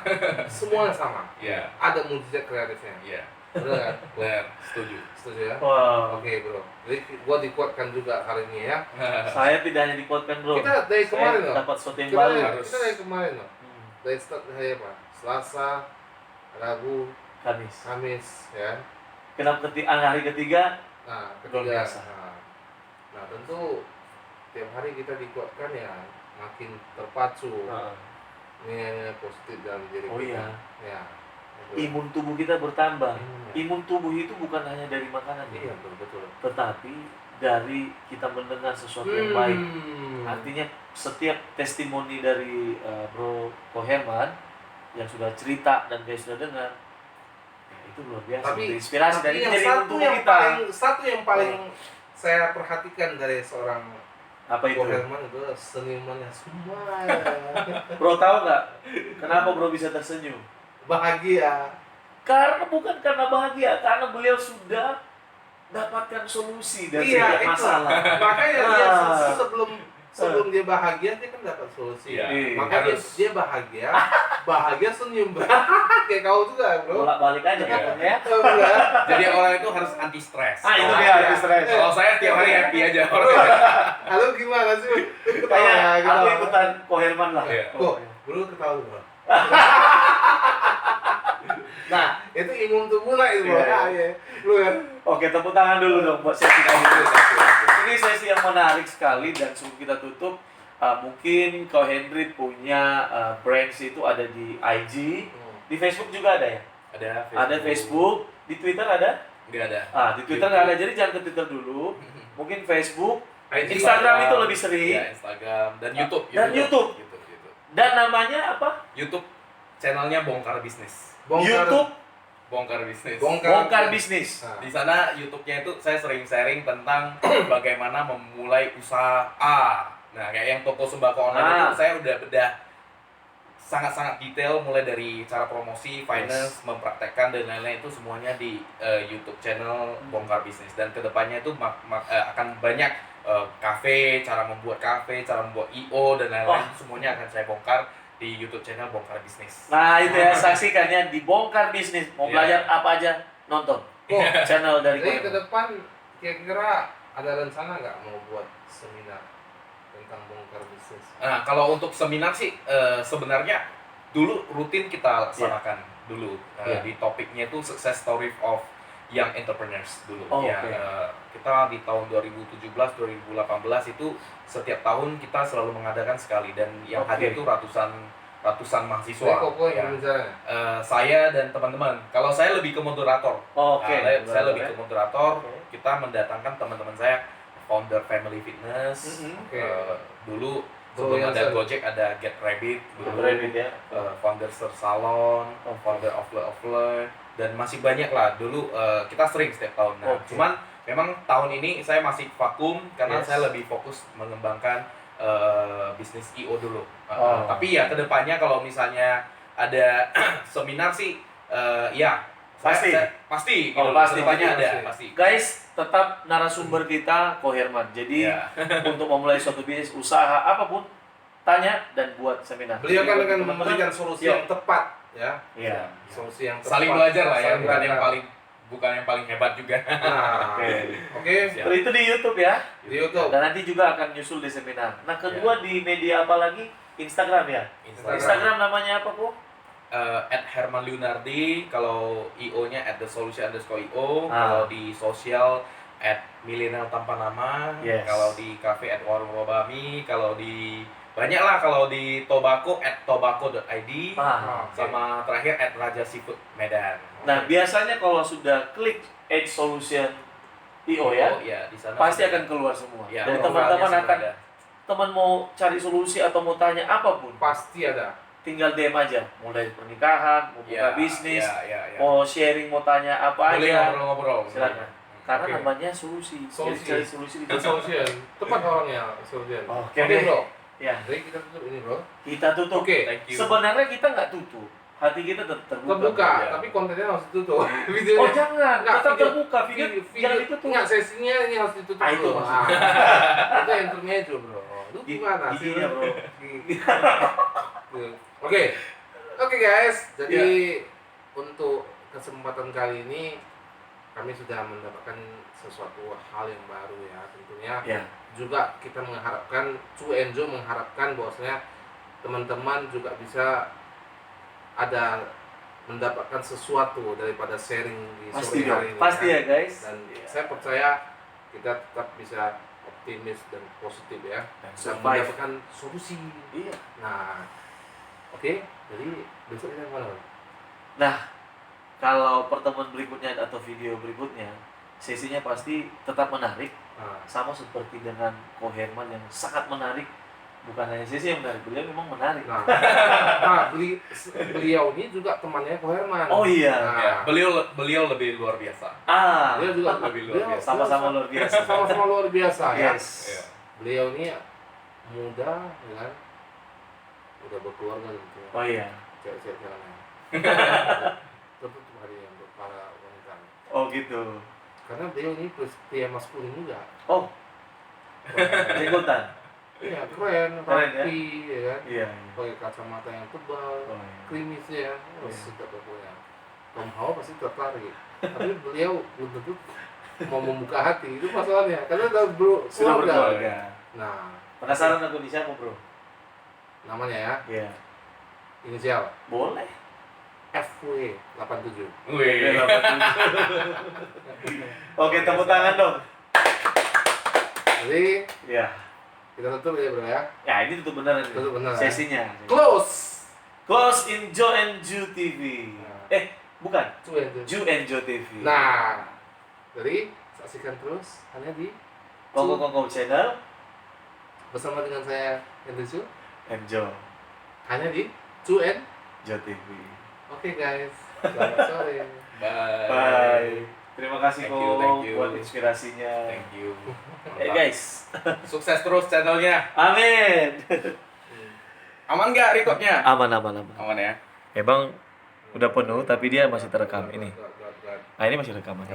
Semuanya sama. Iya. Ada mukjizat kreatifnya. Iya. Benar kan? Benar. Setuju. Setuju ya? wow. Oke bro. Jadi gua dikuatkan juga hari ini ya. Saya tidak hanya dikuatkan bro. Kita dari kemarin Saya loh. dapat sesuatu yang Kita baru. dari, harus. kita dari kemarin loh. Hmm, Dari start hari apa? Selasa, Rabu, Kamis. Kamis ya. Kenapa hari ketiga? Nah, Luar ketiga. biasa. Nah, tentu tiap hari kita dikuatkan ya makin terpacu Nah, nilai positif dalam diri oh kita. iya. Ya. Imun tubuh kita bertambah. Imun, ya. Imun tubuh itu bukan hanya dari makanan, Iya betul betul. tetapi dari kita mendengar sesuatu yang baik. Hmm. Artinya setiap testimoni dari Bro Koherman yang sudah cerita dan guys sudah dengar, ya, itu luar biasa. Tapi Inspirasi dan itu yang jadi satu imun yang tubuh kita. satu yang paling saya perhatikan dari seorang Apa itu? Herman adalah senyumannya semua Bro tahu nggak kenapa Bro bisa tersenyum? bahagia. Karena bukan karena bahagia, karena beliau sudah dapatkan solusi dari Iya, setiap itu. masalah. Makanya dia Ah. sebelum dia bahagia dia kan dapat solusi. Iya. Iya. Makanya Harus. dia bahagia bahagia senyum bro. Kayak kau juga bro. Bolak-balik aja Iya. katanya ya. Oh, bener. Jadi orang itu harus anti stres. Itu dia Iya. anti stres. Kalau saya tiap hari happy aja orangnya. Halo gimana sih? Kayak Ketawa, aku ketawa. ikutan Koherman lah. Iya. Kok, bro ketawa bro. Nah, itu imun tubuh lah itu bro. Iya. Ah, iya. Bro kan. Oke, tepuk tangan dulu dong buat sesi kali ini. Ini sesi yang menarik sekali dan sebelum kita tutup, mungkin Ko Hendrik punya brands itu ada di IG, di Facebook juga ada ya? Ada Facebook, di Twitter ada? Nggak ada. Di Twitter nggak ada, jadi jangan ke Twitter dulu. Mungkin Facebook, IG, Instagram itu lebih sering. Ya, Instagram dan YouTube. Dan YouTube. Dan namanya apa? YouTube channelnya Bongkar Bisnis. YouTube Bongkar Bisnis. Bongkar Bisnis. Nah, Di sana YouTube-nya itu saya sering sharing tentang bagaimana memulai usaha A. Nah, kayak yang toko sembako online itu saya udah bedah sangat-sangat detail mulai dari cara promosi, finance, mempraktekkan dan lain-lain itu semuanya di YouTube channel Bongkar Bisnis. Dan kedepannya itu akan banyak kafe, cara membuat kafe, cara membuat IO dan lain-lain itu semuanya akan saya bongkar di YouTube channel Bongkar Bisnis. Nah, itu ya, saksikan ya di Bongkar Bisnis. Mau Iya. belajar apa aja, nonton channel dari jadi ke Koherman. depan kira-kira ada rencana nggak mau buat seminar tentang bongkar bisnis? Nah, kalau untuk seminar sih sebenarnya dulu rutin kita laksanakan dulu Iya. di topiknya itu success story of young entrepreneurs dulu. Oh, ya. oke. Kita di tahun 2017, 2018 itu setiap tahun kita selalu mengadakan sekali dan yang Oke. hadir itu ratusan Jadi mahasiswa. kok Ya. yang bicaranya? Saya dan teman-teman. Kalau saya lebih ke moderator. Oke. Saya lebih ke moderator. Oke. Kita mendatangkan teman-teman saya founder Family Fitness. Mhm. Oke. Dulu Bro sebelum ada Jansen. Gojek ada Get Rabbit dulu. Rabbit ya. Founder Sir Salon, founder Offler dan masih banyak lah dulu kita sering setiap tahun. Nah, Oke. cuman memang tahun ini saya masih vakum karena Yes. saya lebih fokus mengembangkan bisnis IO dulu. Oh. Tapi ya kedepannya kalau misalnya ada seminar sih ya Pasti. pasti Oh, gitu. pasti. Kedepannya ada Pasti. pasti. Guys, tetap narasumber kita Koherman. Jadi Ya. untuk memulai suatu bisnis, usaha apapun, tanya dan buat seminar. Beliau kan Jadi, akan teman-teman, memberikan solusi Iya. yang tepat ya. Iya. Solusi yang tepat. Saling belajar lah ya, Saling bukan yang belajar. paling hebat juga. Nah, Oke. oke. Siap. Itu di YouTube ya. Di YouTube. Dan nanti juga akan nyusul di seminar. Nah, kedua di media apa lagi? Instagram ya. Instagram namanya apa, Bu? @Herman Leonardi, kalau IO-nya @thesolution_io, Ah. kalau di sosial @milenial tanpa nama, Yes. kalau di cafe @warung_robami, kalau di banyak lah, kalau di tobacco @tobacco.id, sama terakhir @raja seafood Medan. Nah, biasanya kalau sudah klik Edge Solution IO ya, Oh, ya, di sana pasti sudah- akan keluar semua. ya, Dan profilnya teman-teman semua akan, ada. teman mau cari solusi atau mau tanya apapun, Pasti ada. tinggal DM aja. Mulai pernikahan, mau buka Ya, bisnis, ya. mau sharing, mau tanya apa Boleh aja. ngobrol-ngobrol. Silakan. Karena Oke. namanya solusi. Jadi Solusi. cari solusi di The Solution. Tepat orangnya Solution. Oke, Oke, bro. Ya, Jadi kita tutup ini bro. kita tutup. Oke. Thank you. Sebenarnya kita nggak tutup. Hati kita tetap terbuka. Terbuka, Ya. tapi kontennya harus ditutup. Oh Videonya. jangan, Nggak, tetap video- terbuka. Video, jangan ditutup. Enggak, sesinya ini harus ditutup Ah, itu dulu. maksudnya. Itu intronya itu bro. Lu gimana sih? Giginya, bro. Oke. Oke guys, jadi untuk kesempatan kali ini kami sudah mendapatkan sesuatu hal yang baru ya tentunya. Ya. Juga kita mengharapkan, Cu Enjo mengharapkan bahwasanya teman-teman juga bisa ada mendapatkan sesuatu daripada sharing di Pasti sore dong. hari ini. Pasti ya guys. Dan Iya. saya percaya kita tetap bisa optimis dan positif ya. Dan Dan survive. mendapatkan solusi. Iya. Nah, oke. Jadi besok kita kemana? Bang? Nah, kalau pertemuan berikutnya atau video berikutnya, sesinya pasti tetap menarik. Nah, Sama seperti dengan Ko Herman yang sangat menarik. Bukan hanya sesi yang menarik, beliau memang menarik. beliau ini juga temannya Ko Herman. Oh iya. Nah, Ya, beliau lebih luar biasa. Dia juga Lebih luar biasa. Sama-sama luar biasa. Sama-sama luar biasa ya. Yes. Iya. Beliau ini muda, ya kan? Udah berkeluarga gitu. Ya. Oh iya. Cewek-cewek jalannya. Tertutup hari yang untuk para wanita. Oh gitu. Karena beliau ini pria maskulin juga. Oh, jenggotan. Iya, keren, Keren, ya? rapi, ya kan? Iya. Pakai kacamata yang tebal, Oh, iya. klimisnya, Iya. sedap pokoknya. Tom Howard pasti tertarik. Tapi beliau belum tentu mau membuka hati, itu masalahnya. Karena udah Sudah keluarga. berkeluarga. Nah, Penasaran aku di siapa, Bro? namanya ya, Iya. inisial Boleh. FW 87. Wih. Oke, tepuk tangan dong. Jadi Iya. kita tutup ya bro ya. Ya, ini tutup beneran ini. Tutup beneran. Sesinya. Close. Close in Joe and Ju TV. Nah. Bukan. Cuy itu. Ju and Joe TV. Nah, jadi saksikan terus hanya di Kongko channel bersama dengan saya Henry and Joe. hanya di Cu and. Joe TV. Oke guys, selamat sore. Bye. Bye. Terima kasih Thank you, Kong thank you. buat inspirasinya. Thank you. Guys. Sukses terus channelnya. Amin. Aman nggak recordnya? Aman. Aman ya. Emang udah penuh tapi dia masih terekam ini. Got. Nah, ini masih rekaman.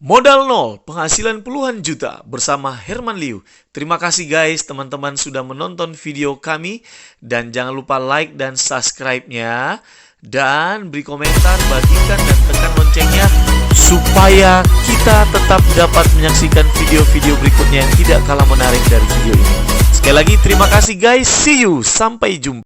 Modal nol, penghasilan puluhan juta bersama Herman Liu. Terima kasih guys teman-teman sudah menonton video kami. Dan jangan lupa like dan subscribe-nya. Dan beri komentar, bagikan dan tekan loncengnya. Supaya kita tetap dapat menyaksikan video-video berikutnya yang tidak kalah menarik dari video ini. Sekali lagi terima kasih guys. See you. Sampai jumpa.